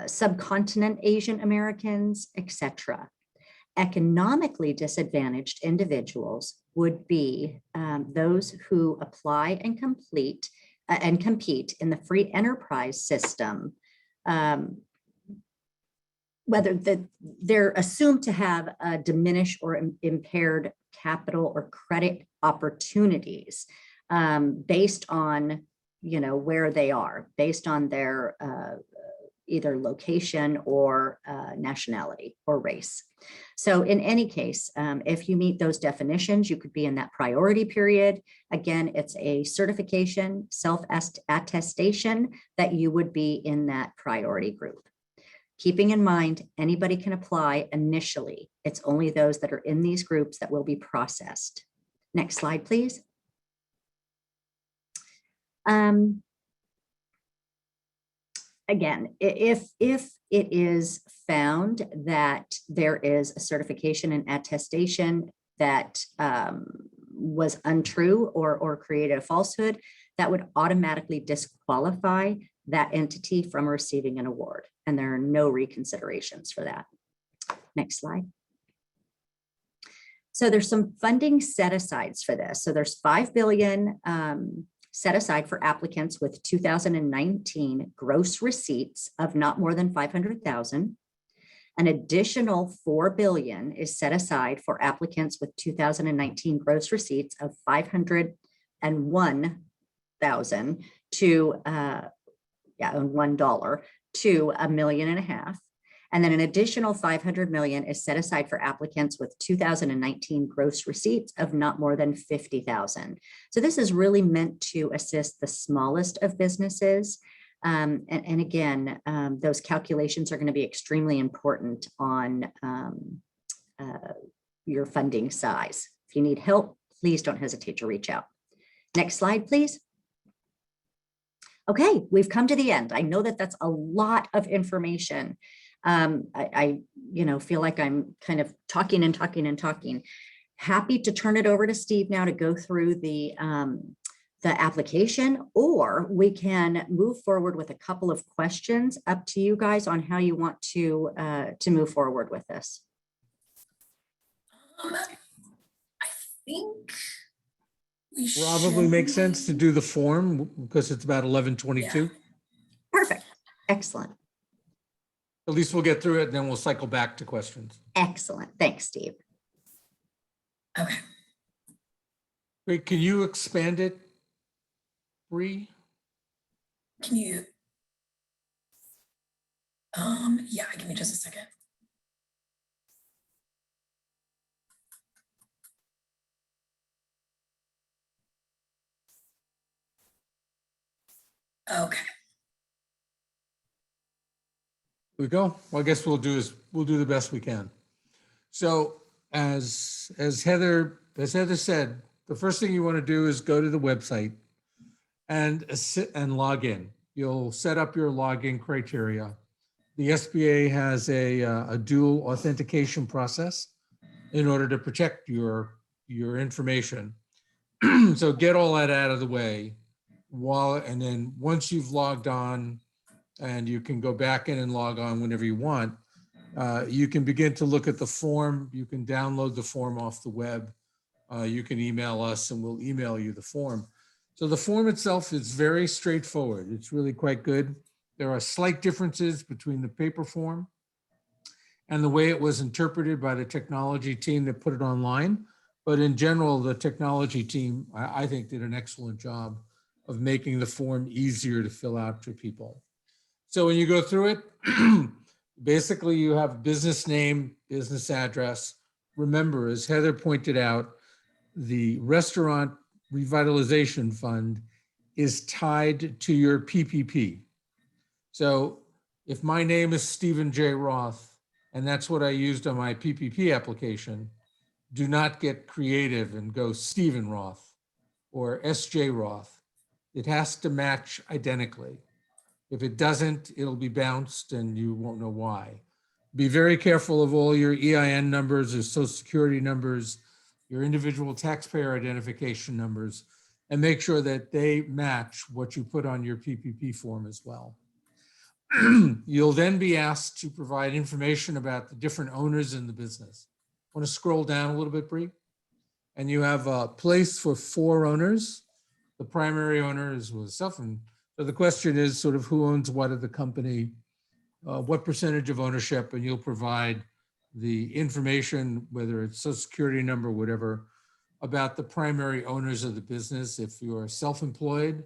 subcontinent Asian Americans, etc. Economically disadvantaged individuals would be those who apply and compete in the free enterprise system, whether they're assumed to have diminished or impaired capital or credit opportunities based on where they are, based on their either location or nationality or race. So in any case, if you meet those definitions, you could be in that priority period. Again, it's a certification, self-attestation that you would be in that priority group. Keeping in mind, anybody can apply initially. It's only those that are in these groups that will be processed. Next slide, please. Again, if it is found that there is a certification and attestation that was untrue or created a falsehood, that would automatically disqualify that entity from receiving an award. And there are no reconsiderations for that. Next slide. So there's some funding set asides for this. So there's 5 billion set aside for applicants with 2019 gross receipts of not more than 500,000. An additional 4 billion is set aside for applicants with 2019 gross receipts of 501,000 to $1 to $1.5 million. And then an additional 500 million is set aside for applicants with 2019 gross receipts of not more than 50,000. So this is really meant to assist the smallest of businesses. And again, those calculations are going to be extremely important on your funding size. If you need help, please don't hesitate to reach out. Next slide, please. Okay, we've come to the end. I know that that's a lot of information. I feel like I'm kind of talking and talking and talking. Happy to turn it over to Steve now to go through the application, or we can move forward with a couple of questions. Up to you guys on how you want to move forward with this. I think we Probably should. makes sense to do the form because it's about 11:22. Yeah. Perfect. Excellent. At least we'll get through it and then we'll cycle back to questions. Excellent. Thanks, Steve. Okay. Wait, can you expand it, Bree? Can you? Yeah, give me just a second. Okay. Here we go. Well, I guess we'll do the best we can. So as Heather said, the first thing you want to do is go to the website and log in. You'll set up your login criteria. The SBA has a dual authentication process in order to protect your information. So get all that out of the way. And then once you've logged on, and you can go back in and log on whenever you want, you can begin to look at the form. You can download the form off the web. You can email us and we'll email you the form. So the form itself is very straightforward. It's really quite good. There are slight differences between the paper form and the way it was interpreted by the technology team that put it online. But in general, the technology team, I think, did an excellent job of making the form easier to fill out to people. So when you go through it, basically you have business name, business address. Remember, as Heather pointed out, the Restaurant Revitalization Fund is tied to your PPP. So if my name is Stephen J. Roth, and that's what I used on my PPP application, do not get creative and go Stephen Roth or SJ Roth. It has to match identically. If it doesn't, it'll be bounced and you won't know why. Be very careful of all your EIN numbers or social security numbers, your individual taxpayer identification numbers, and make sure that they match what you put on your PPP form as well. You'll then be asked to provide information about the different owners in the business. I want to scroll down a little bit, Bree. And you have a place for 4 owners. The primary owner is myself. And so the question is sort of who owns what of the company, what percentage of ownership, and you'll provide the information, whether it's social security number, whatever, about the primary owners of the business. If you're self-employed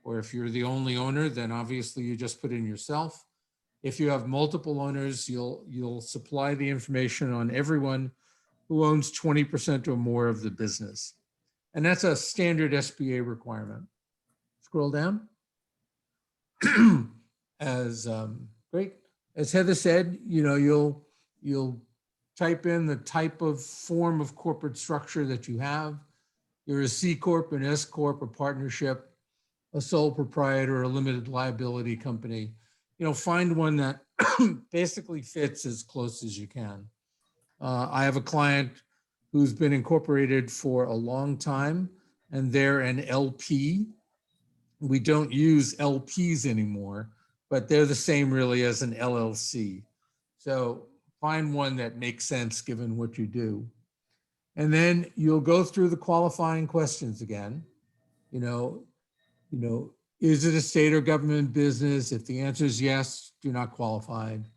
or if you're the only owner, then obviously you just put in yourself. If you have multiple owners, you'll supply the information on everyone who owns 20% or more of the business. And that's a standard SBA requirement. Scroll down. Great. As Heather said, you'll type in the type of form of corporate structure that you have. You're a C Corp, an S Corp, a partnership, a sole proprietor, a limited liability company. Find one that basically fits as close as you can. I have a client who's been incorporated for a long time, and they're an LP. We don't use LPs anymore, but they're the same really as an LLC. So find one that makes sense given what you do. And then you'll go through the qualifying questions again. You know, is it a state or government business? If the answer is yes, you're not qualified.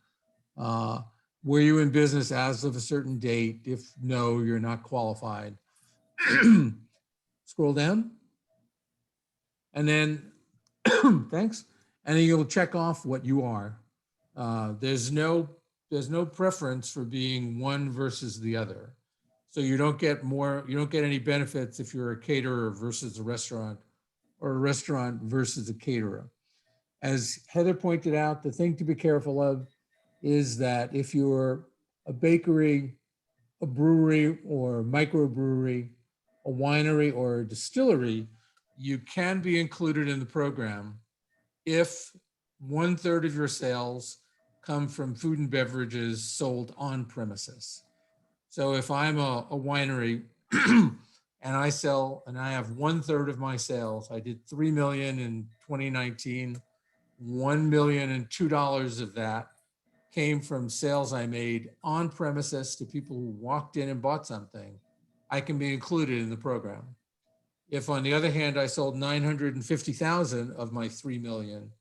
Were you in business as of a certain date? If no, you're not qualified. Scroll down. And then, thanks. And then you'll check off what you are. There's no preference for being one versus the other. So you don't get any benefits if you're a caterer versus a restaurant, or a restaurant versus a caterer. As Heather pointed out, the thing to be careful of is that if you're a bakery, a brewery or microbrewery, a winery or a distillery, you can be included in the program if 1/3 of your sales come from food and beverages sold on premises. So if I'm a winery and I have 1/3 of my sales, I did 3 million in 2019, $1,002,000 of that came from sales I made on premises to people who walked in and bought something, I can be included in the program. If on the other hand, I sold 950,000 of my 3 million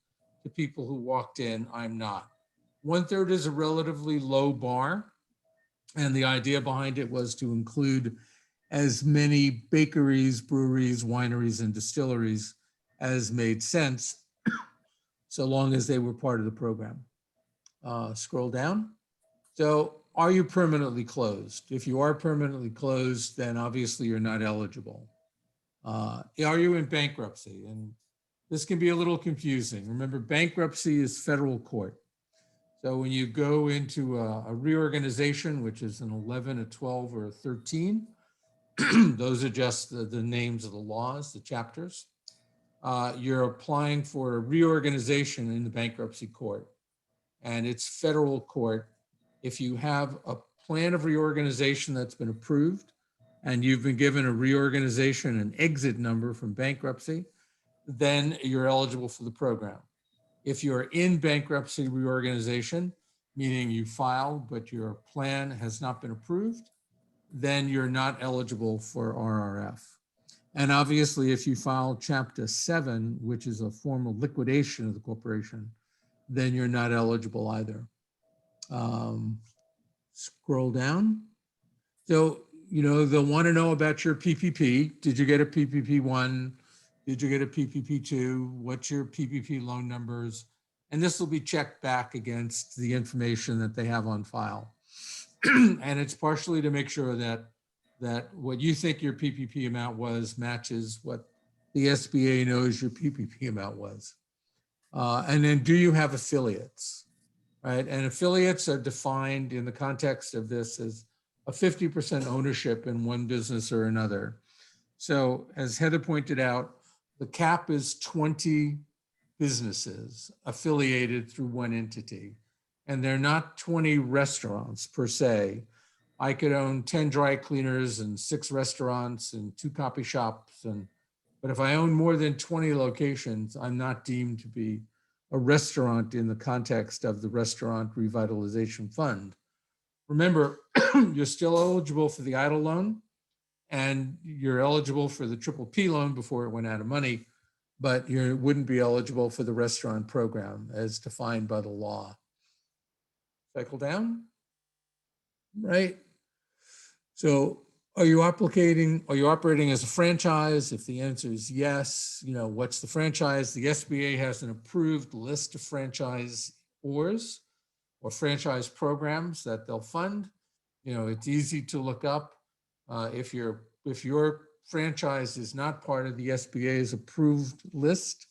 to people who walked in, I'm not. 1/3 is a relatively low bar. And the idea behind it was to include as many bakeries, breweries, wineries, and distilleries as made sense, so long as they were part of the program. Scroll down. So are you permanently closed? If you are permanently closed, then obviously you're not eligible. Are you in bankruptcy? And this can be a little confusing. Remember, bankruptcy is federal court. So when you go into a reorganization, which is an 11, a 12, or a 13, those are just the names of the laws, the chapters. You're applying for a reorganization in the bankruptcy court, and it's federal court. If you have a plan of reorganization that's been approved and you've been given a reorganization and exit number from bankruptcy, then you're eligible for the program. If you're in bankruptcy reorganization, meaning you filed but your plan has not been approved, then you're not eligible for RRF. And obviously, if you file Chapter 7, which is a formal liquidation of the corporation, then you're not eligible either. Scroll down. So, they'll want to know about your PPP. Did you get a PPP 1? Did you get a PPP 2? What's your PPP loan numbers? And this will be checked back against the information that they have on file. And it's partially to make sure that what you think your PPP amount was matches what the SBA knows your PPP amount was. And then do you have affiliates, right? And affiliates are defined in the context of this as a 50% ownership in one business or another. So as Heather pointed out, the cap is 20 businesses affiliated through one entity. And they're not 20 restaurants per se. I could own 10 dry cleaners and 6 restaurants and 2 coffee shops. But if I own more than 20 locations, I'm not deemed to be a restaurant in the context of the Restaurant Revitalization Fund. Remember, you're still eligible for the EIDL loan, and you're eligible for the PPP loan before it went out of money, but you wouldn't be eligible for the restaurant program as defined by the law. Cycle down, right? So are you operating as a franchise? If the answer is yes, what's the franchise? The SBA has an approved list of franchisors or franchise programs that they'll fund. It's easy to look up. If your franchise is not part of the SBA's approved list,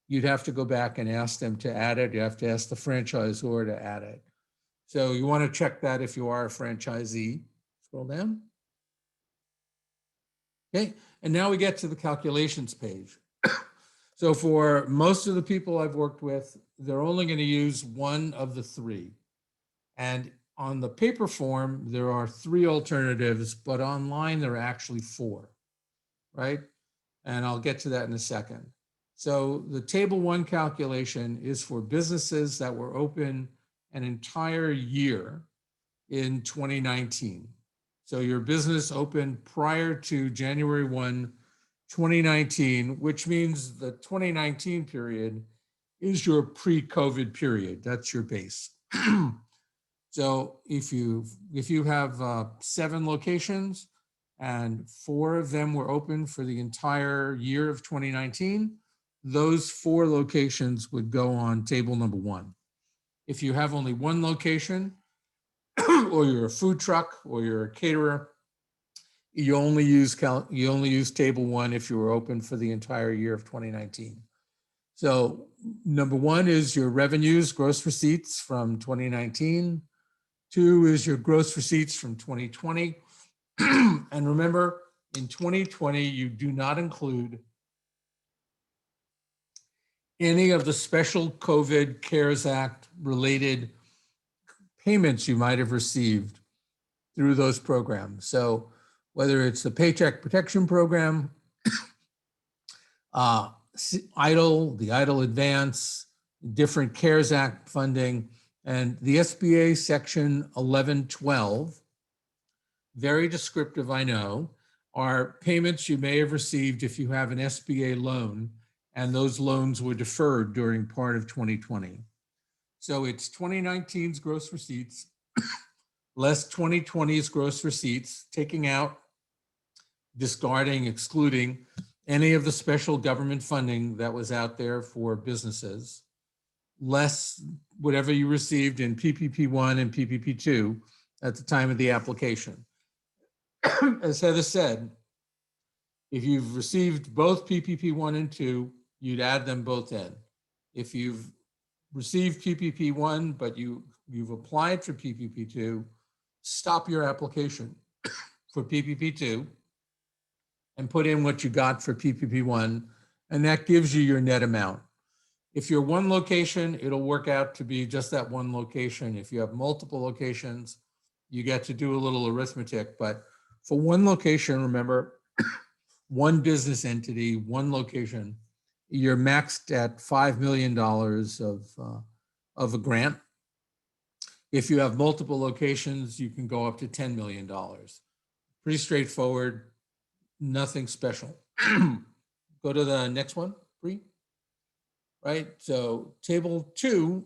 you'd have to go back and ask them to add it. You have to ask the franchisor to add it. So you want to check that if you are a franchisee. Scroll down. Okay, and now we get to the calculations page. So for most of the people I've worked with, they're only going to use one of the 3. And on the paper form, there are 3 alternatives, but online there are actually 4, right? And I'll get to that in a second. So the table 1 calculation is for businesses that were open an entire year in 2019. So your business opened prior to January 1, 2019, which means the 2019 period is your pre-COVID period. That's your base. So if you have 7 locations and 4 of them were open for the entire year of 2019, those 4 locations would go on table number 1. If you have only 1 location, or you're a food truck, or you're a caterer, you only use table 1 if you were open for the entire year of 2019. So number 1 is your revenues, gross receipts from 2019. 2 is your gross receipts from 2020. And remember, in 2020, you do not include any of the special COVID CARES Act related payments you might have received through those programs. So whether it's the Paycheck Protection Program, the EIDL advance, different CARES Act funding, and the SBA Section 1112, very descriptive, I know, are payments you may have received if you have an SBA loan, and those loans were deferred during part of 2020. So it's 2019's gross receipts less 2020's gross receipts, taking out, discarding, excluding any of the special government funding that was out there for businesses, less whatever you received in PPP1 and PPP2 at the time of the application. As Heather said, if you've received both PPP1 and 2, you'd add them both in. If you've received PPP1, but you've applied for PPP2, stop your application for PPP2 and put in what you got for PPP1, and that gives you your net amount. If you're 1 location, it'll work out to be just that 1 location. If you have multiple locations, you get to do a little arithmetic, but for 1 location, remember, 1 business entity, 1 location, you're maxed at $5 million of a grant. If you have multiple locations, you can go up to $10 million. Pretty straightforward, nothing special. Go to the next one, Bree. Right, so table 2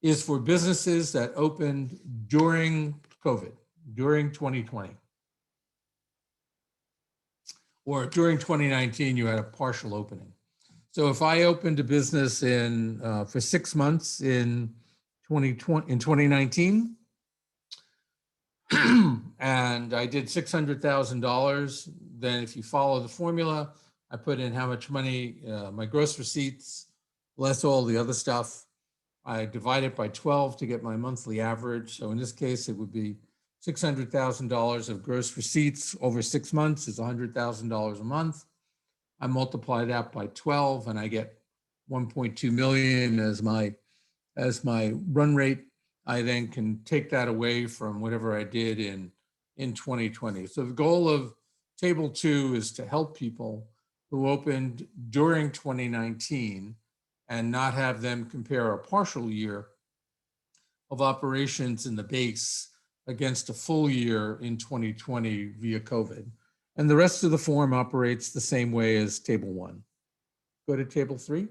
is for businesses that opened during COVID, during 2020. Or during 2019, you had a partial opening. So if I opened a business for 6 months in 2019, and I did $600,000, then if you follow the formula, I put in how much money, my gross receipts, less all the other stuff. I divide it by 12 to get my monthly average. So in this case, it would be $600,000 of gross receipts over 6 months is $100,000 a month. I multiply that by 12 and I get 1.2 million as my run rate. I then can take that away from whatever I did in 2020. So the goal of table 2 is to help people who opened during 2019 and not have them compare a partial year of operations in the base against a full year in 2020 via COVID. And the rest of the form operates the same way as table 1. Go to table 3.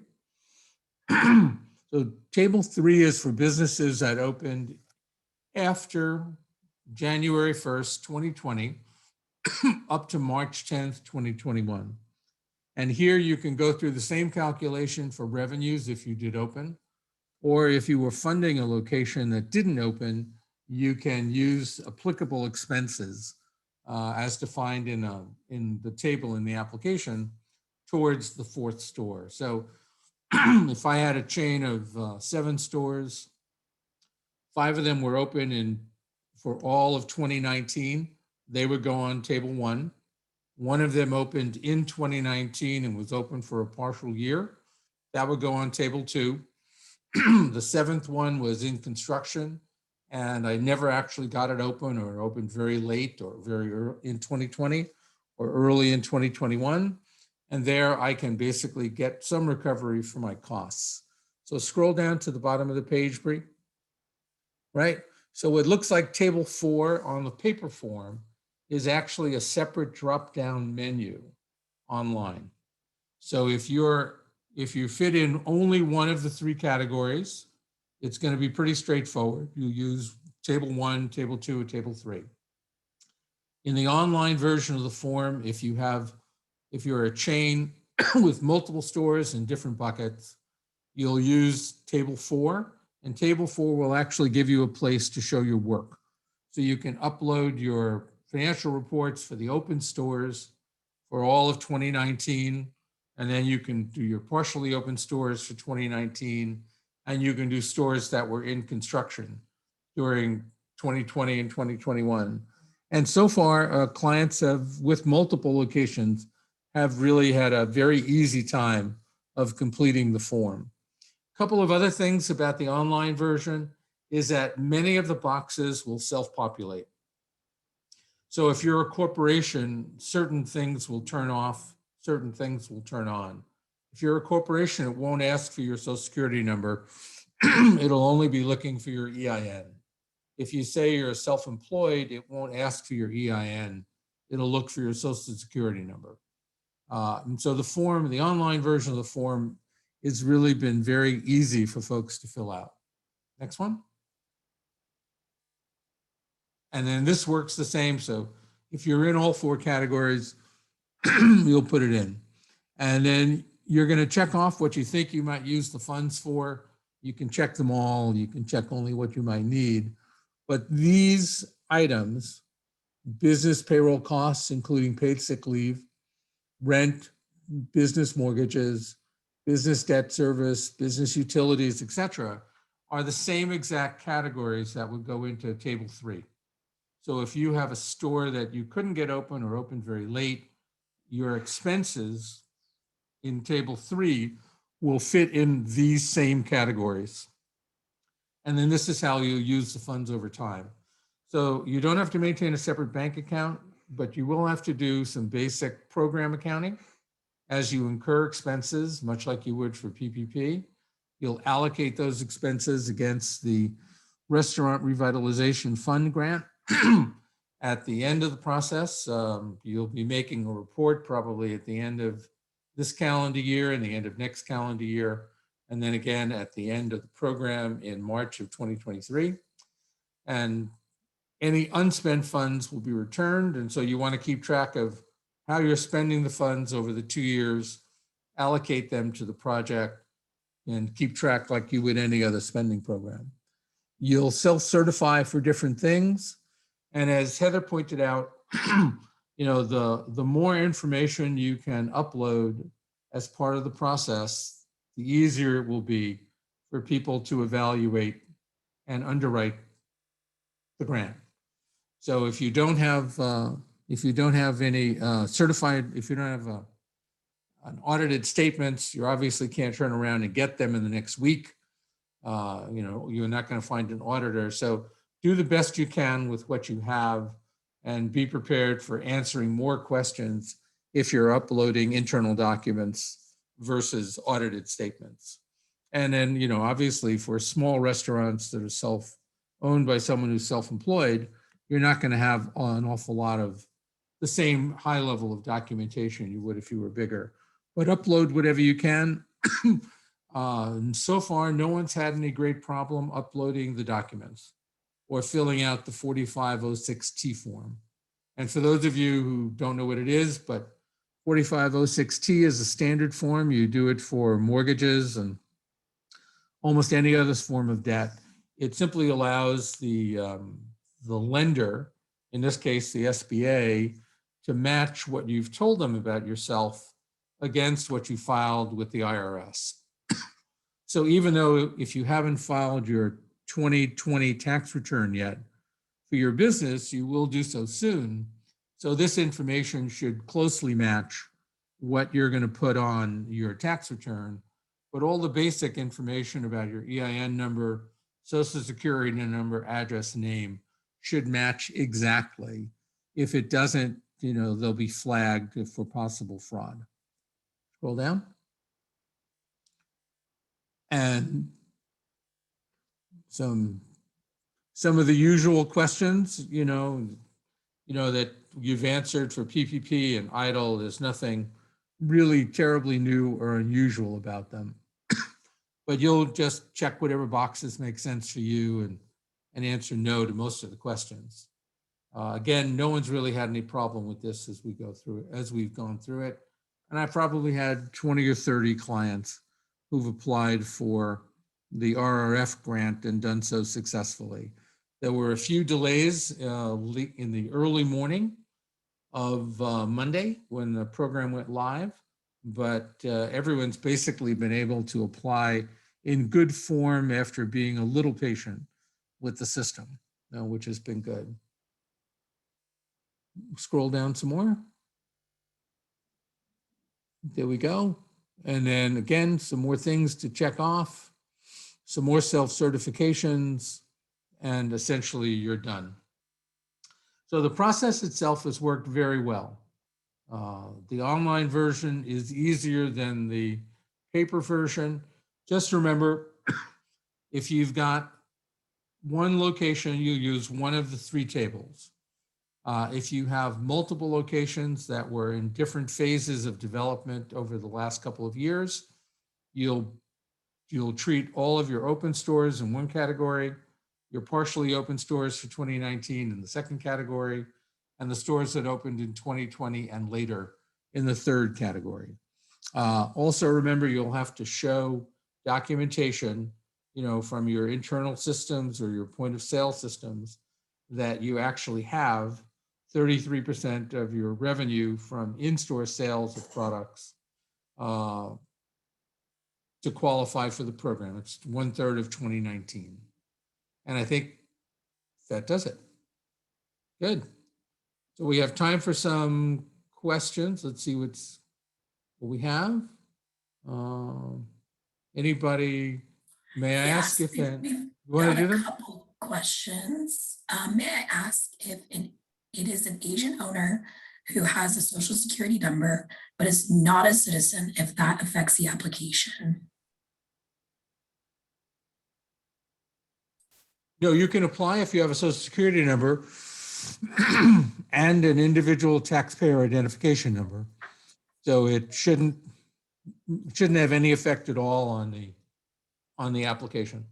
So table 3 is for businesses that opened after January 1st, 2020, up to March 10th, 2021. And here you can go through the same calculation for revenues if you did open, or if you were funding a location that didn't open, you can use applicable expenses as defined in the table in the application towards the 4th store. So if I had a chain of 7 stores, 5 of them were open for all of 2019, they would go on table 1. 1 of them opened in 2019 and was open for a partial year. That would go on table 2. The 7th one was in construction and I never actually got it open, or opened very late or very early in 2020 or early in 2021. And there I can basically get some recovery for my costs. So scroll down to the bottom of the page, Bree. Right? So what looks like table 4 on the paper form is actually a separate drop-down menu online. So if you fit in only one of the 3 categories, it's going to be pretty straightforward. You use table 1, table 2, or table 3. In the online version of the form, if you're a chain with multiple stores in different buckets, you'll use table 4, and table 4 will actually give you a place to show your work. So you can upload your financial reports for the open stores for all of 2019, and then you can do your partially open stores for 2019, and you can do stores that were in construction during 2020 and 2021. And so far, clients with multiple locations have really had a very easy time of completing the form. A couple of other things about the online version is that many of the boxes will self-populate. So if you're a corporation, certain things will turn off, certain things will turn on. If you're a corporation, it won't ask for your social security number. It'll only be looking for your EIN. If you say you're self-employed, it won't ask for your EIN. It'll look for your social security number. And so the online version of the form has really been very easy for folks to fill out. Next one. And then this works the same. So if you're in all 4 categories, you'll put it in. And then you're going to check off what you think you might use the funds for. You can check them all. You can check only what you might need. But these items, business payroll costs, including paid sick leave, rent, business mortgages, business debt service, business utilities, et cetera, are the same exact categories that would go into table 3. So if you have a store that you couldn't get open or opened very late, your expenses in table 3 will fit in these same categories. And then this is how you use the funds over time. So you don't have to maintain a separate bank account, but you will have to do some basic program accounting. As you incur expenses, much like you would for PPP, you'll allocate those expenses against the Restaurant Revitalization Fund grant. At the end of the process, you'll be making a report probably at the end of this calendar year and the end of next calendar year, and then again at the end of the program in March of 2023. And any unspent funds will be returned. And so you want to keep track of how you're spending the funds over the 2 years, allocate them to the project, and keep track like you would any other spending program. You'll self-certify for different things. And as Heather pointed out, the more information you can upload as part of the process, the easier it will be for people to evaluate and underwrite the grant. So if you don't have any certified, if you don't have an audited statements, you obviously can't turn around and get them in the next week. You're not going to find an auditor. So do the best you can with what you have and be prepared for answering more questions if you're uploading internal documents versus audited statements. And then, obviously for small restaurants that are owned by someone who's self-employed, you're not going to have an awful lot of the same high level of documentation you would if you were bigger. But upload whatever you can. And so far, no one's had any great problem uploading the documents or filling out the 4506T form. And for those of you who don't know what it is, but 4506T is a standard form. You do it for mortgages and almost any other form of debt. It simply allows the lender, in this case, the SBA, to match what you've told them about yourself against what you filed with the IRS. So even though if you haven't filed your 2020 tax return yet for your business, you will do so soon. So this information should closely match what you're going to put on your tax return, but all the basic information about your EIN number, social security number, address, name should match exactly. If it doesn't, they'll be flagged for possible fraud. Scroll down. And some some of the usual questions, that you've answered for PPP and EIDL. There's nothing really terribly new or unusual about them. But you'll just check whatever boxes make sense for you and answer no to most of the questions. Again, no one's really had any problem with this as we've gone through it. And I probably had 20 or 30 clients who've applied for the RRF grant and done so successfully. There were a few delays in the early morning of Monday when the program went live, but everyone's basically been able to apply in good form after being a little patient with the system, which has been good. Scroll down some more. There we go. And then again, some more things to check off, some more self-certifications, and essentially you're done. So the process itself has worked very well. The online version is easier than the paper version. Just remember, if you've got one location, you use one of the 3 tables. If you have multiple locations that were in different phases of development over the last couple of years, you'll treat all of your open stores in one category, your partially open stores for 2019 in the second category, and the stores that opened in 2020 and later in the 3rd category. Also remember, you'll have to show documentation, from your internal systems or your point of sale systems that you actually have 33% of your revenue from in-store sales of products to qualify for the program. It's 1/3 of 2019. And I think that does it. Good. So we have time for some questions. Let's see what we have. Anybody, may I ask if you want to do them? A couple questions. May I ask if it is an agent owner who has a social security number, but is not a citizen, if that affects the application? No, you can apply if you have a social security number and an individual taxpayer identification number. So it shouldn't have any effect at all on the application.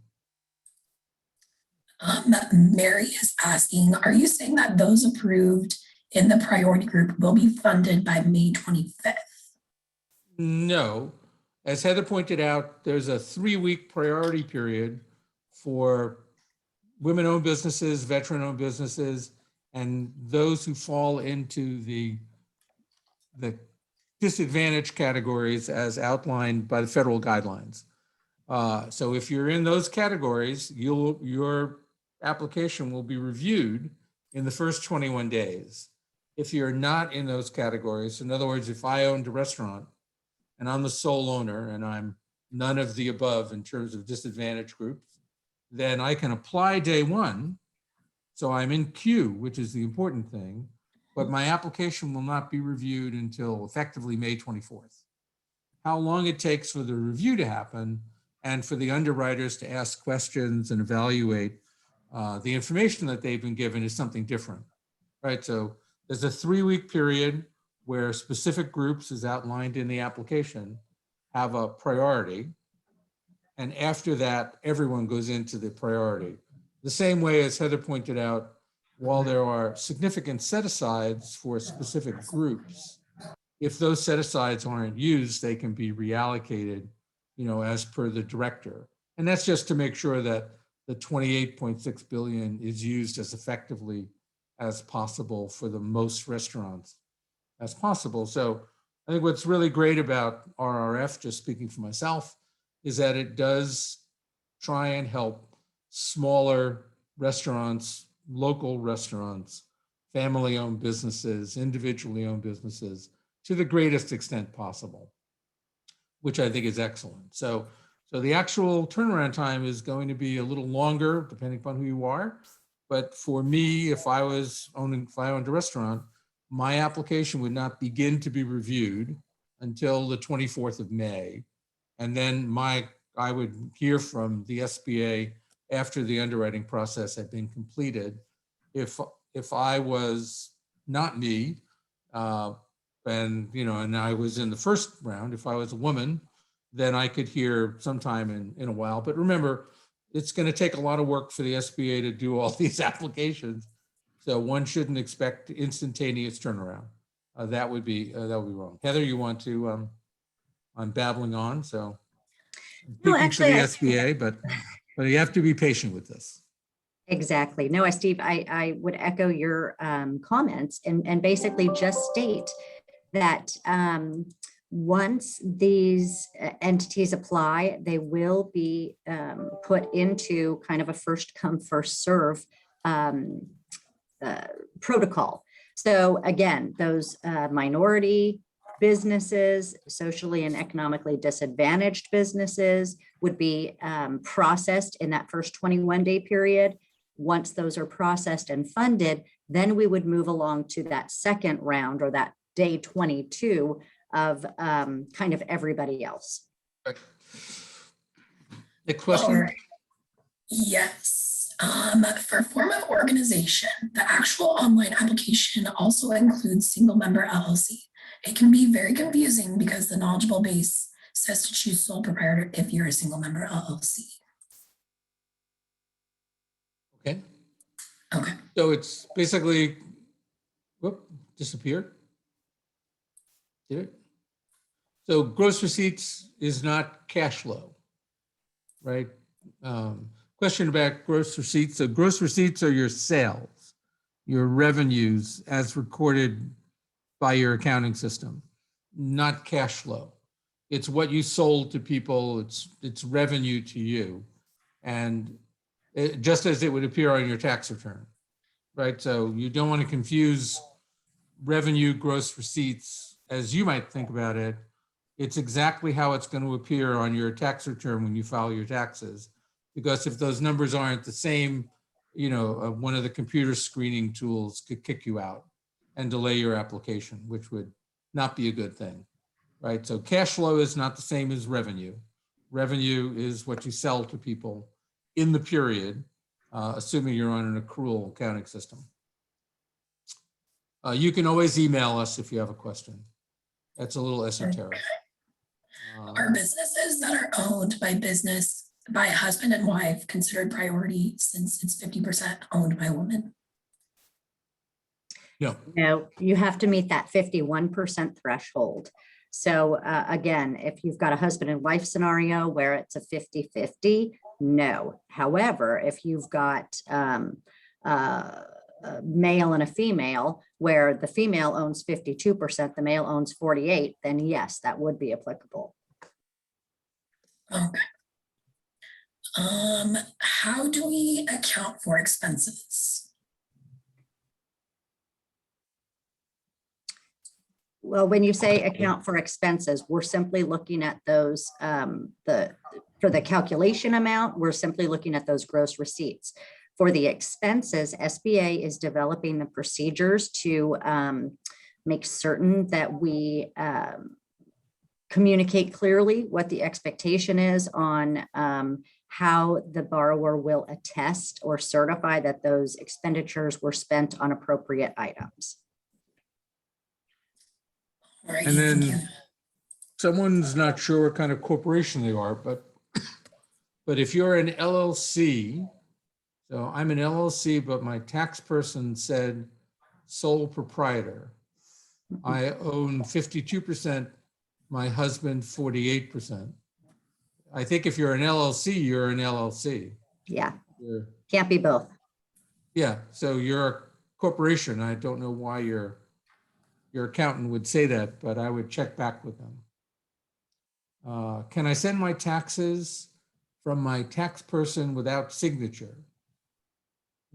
Mary is asking, are you saying that those approved in the priority group will be funded by May 25th? No. As Heather pointed out, there's a 3-week priority period for women-owned businesses, veteran-owned businesses, and those who fall into the disadvantaged categories as outlined by the federal guidelines. So if you're in those categories, your application will be reviewed in the first 21 days. If you're not in those categories, in other words, if I owned a restaurant and I'm the sole owner and I'm none of the above in terms of disadvantaged groups, then I can apply day 1. So I'm in queue, which is the important thing, but my application will not be reviewed until effectively May 24th. How long it takes for the review to happen and for the underwriters to ask questions and evaluate the information that they've been given is something different, right? So there's a 3-week period where specific groups, as outlined in the application, have a priority. And after that, everyone goes into the priority. The same way as Heather pointed out, while there are significant set-asides for specific groups, if those set-asides aren't used, they can be reallocated, as per the director. And that's just to make sure that the $28.6 billion is used as effectively as possible for the most restaurants as possible. So I think what's really great about RRF, just speaking for myself, is that it does try and help smaller restaurants, local restaurants, family-owned businesses, individually owned businesses to the greatest extent possible, which I think is excellent. So the actual turnaround time is going to be a little longer, depending upon who you are. But for me, if I owned a restaurant, my application would not begin to be reviewed until the 24th of May. And then I would hear from the SBA after the underwriting process had been completed. If I was not me, and I was in the first round, if I was a woman, then I could hear sometime in a while. But remember, it's going to take a lot of work for the SBA to do all these applications. So one shouldn't expect instantaneous turnaround. That would be wrong. Heather, you want to, I'm babbling on, so. No, Speaking for the actually, SBA, but you have to be patient with this. Exactly. No, Steve, I would echo your comments and basically just state that once these entities apply, they will be put into kind of a first come, first serve protocol. So again, those minority businesses, socially and economically disadvantaged businesses would be processed in that first 21-day period. Once those are processed and funded, then we would move along to that second round, or that day 22 of kind of everybody else. Next question. Or, yes. For form of organization, the actual online application also includes single member LLC. It can be very confusing because the knowledgeable base says to choose sole proprietor if you're a single member LLC. Okay. Okay. So it's basically, whoop, disappeared. Did it? So gross receipts is not cash flow, right? Question about gross receipts. So gross receipts are your sales, your revenues as recorded by your accounting system, not cash flow. It's what you sold to people. It's revenue to you. And just as it would appear on your tax return, right? So you don't want to confuse revenue, gross receipts, as you might think about it. It's exactly how it's going to appear on your tax return when you file your taxes. Because if those numbers aren't the same, one of the computer screening tools could kick you out and delay your application, which would not be a good thing, right? So cash flow is not the same as revenue. Revenue is what you sell to people in the period, assuming you're on an accrual accounting system. You can always email us if you have a question. That's a little esoteric. Are businesses that are owned by husband and wife considered priority since it's 50% owned by women? No, you have to meet that 51% threshold. So again, if you've got a husband and wife scenario where it's a 50-50, no. However, if you've got a male and a female where the female owns 52%, the male owns 48%, then yes, that would be applicable. Okay. How do we account for expenses? Well, when you say account for expenses, we're simply looking at those, for the calculation amount, we're simply looking at those gross receipts. For the expenses, SBA is developing the procedures to make certain that we communicate clearly what the expectation is on how the borrower will attest or certify that those expenditures were spent on appropriate items. All right, And thank you. then someone's not sure what kind of corporation they are, but if you're an LLC, so I'm an LLC, but my tax person said sole proprietor. I own 52%, my husband 48%. I think if you're an LLC, you're an LLC. Yeah, can't be both. Yeah, so you're a corporation. I don't know why your accountant would say that, but I would check back with them. Can I send my taxes from my tax person without signature?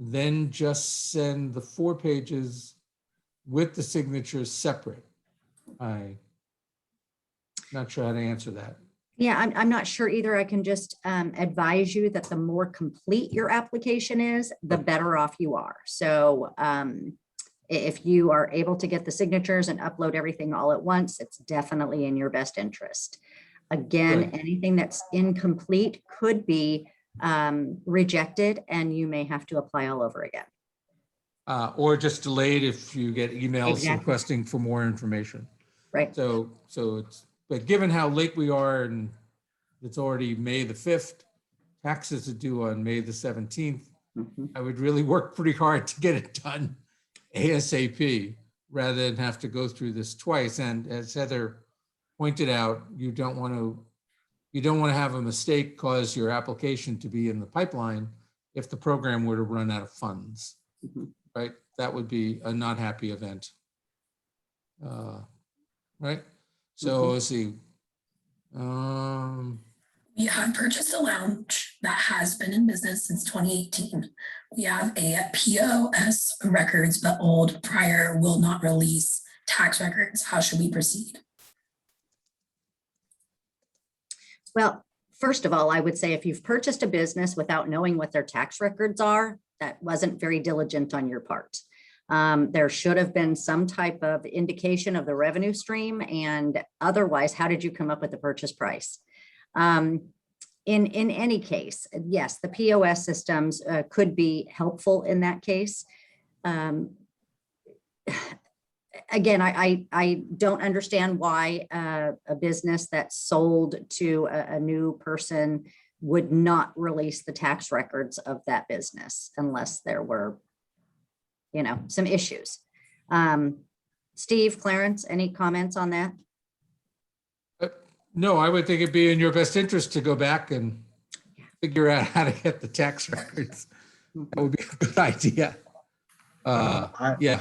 Then just send the 4 pages with the signatures separate. I'm not sure how to answer that. Yeah, I'm not sure either. I can just advise you that the more complete your application is, the better off you are. So if you are able to get the signatures and upload everything all at once, it's definitely in your best interest. Again, Right. anything that's incomplete could be rejected, and you may have to apply all over again. Or just delayed if you get emails Exactly. requesting for more information. Right. So it's, but given how late we are and it's already May the 5th, taxes are due on May the 17th. Mhm. I would really work pretty hard to get it done ASAP rather than have to go through this twice. And as Heather pointed out, you don't want to have a mistake cause your application to be in the pipeline if the program were to run out of funds, Mhm. right? That would be a not happy event. Right? So Mhm. let's see. We have purchased a lounge that has been in business since 2018. We have a POS records, but old prior will not release tax records. How should we proceed? Well, first of all, I would say if you've purchased a business without knowing what their tax records are, that wasn't very diligent on your part. There should have been some type of indication of the revenue stream, and otherwise, how did you come up with the purchase price? In any case, yes, the POS systems could be helpful in that case. Again, I don't understand why a business that's sold to a new person would not release the tax records of that business unless there were, some issues. Steve, Clarence, any comments on that? No, I would think it'd be in your best interest to go back and figure out how to get the tax records. That would be a good idea. Yeah.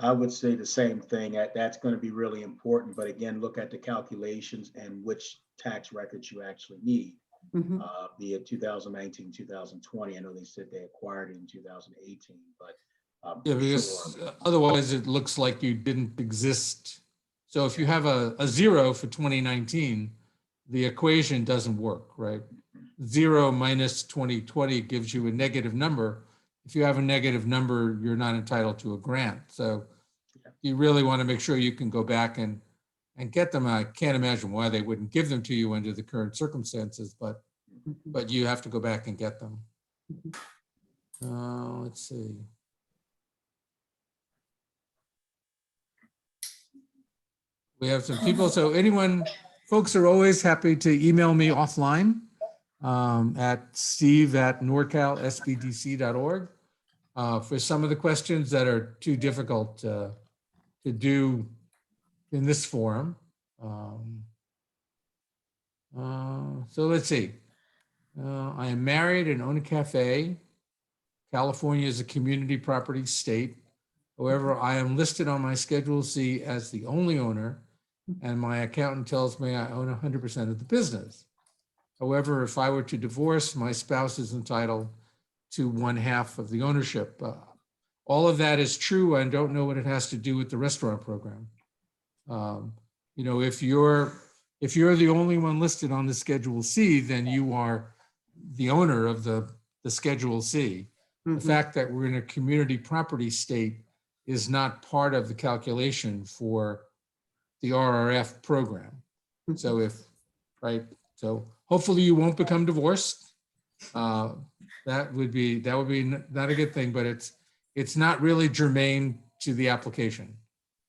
I would say the same thing. That's going to be really important. But again, look at the calculations and which tax records you actually need. Mhm. Be it 2019, 2020. I know they said they acquired it in 2018, but Yeah, because otherwise it looks like you didn't exist. So if you have a 0 for 2019, the equation doesn't work, right? 0 minus 2020 gives you a negative number. If you have a negative number, you're not entitled to a grant. So you really want to make sure you can go back and get them. I can't imagine why they wouldn't give them to you under the current circumstances, but you have to go back and get them. Let's see. We have some people. So folks are always happy to email me offline at steve@norcalsbdc.org for some of the questions that are too difficult to do in this forum. So let's see. I am married and own a cafe. California is a community property state. However, I am listed on my Schedule C as the only owner, and my accountant tells me I own 100% of the business. However, if I were to divorce, my spouse is entitled to 1/2 of the ownership. All of that is true. I don't know what it has to do with the restaurant program. If you're the only one listed on the Schedule C, then you are the owner of the Schedule C. Mhm. The fact that we're in a community property state is not part of the calculation for the RRF program. So so hopefully you won't become divorced. That would be not a good thing, but it's not really germane to the application.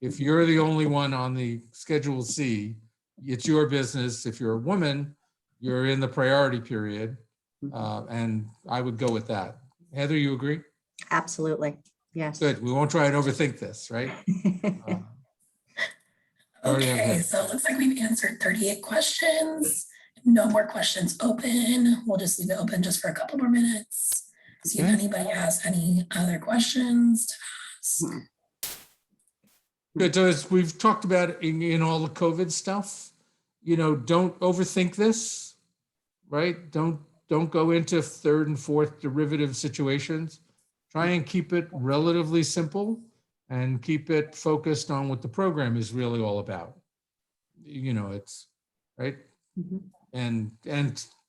If you're the only one on the Schedule C, it's your business. If you're a woman, you're in the priority period, and I would go with that. Heather, you agree? Absolutely. Yes. Good. We won't try and overthink this, right? Okay, so it looks like we've answered 38 questions. No more questions open. We'll just leave it open just for a couple more minutes. See if anybody has any other questions to ask. Good. So as we've talked about in all the COVID stuff, don't overthink this, right? Don't go into third and fourth derivative situations. Try and keep it relatively simple and keep it focused on what the program is really all about. It's right. And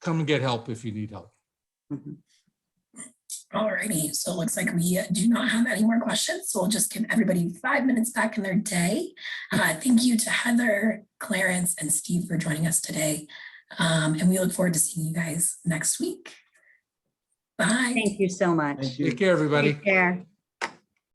come and get help if you need help. Alrighty, so it looks like we do not have any more questions. So we'll just give everybody 5 minutes back in their day. Thank you to Heather, Clarence, and Steve for joining us today. And we look forward to seeing you guys next week. Bye. Thank you so much. Thank you. Take care, everybody. Take care.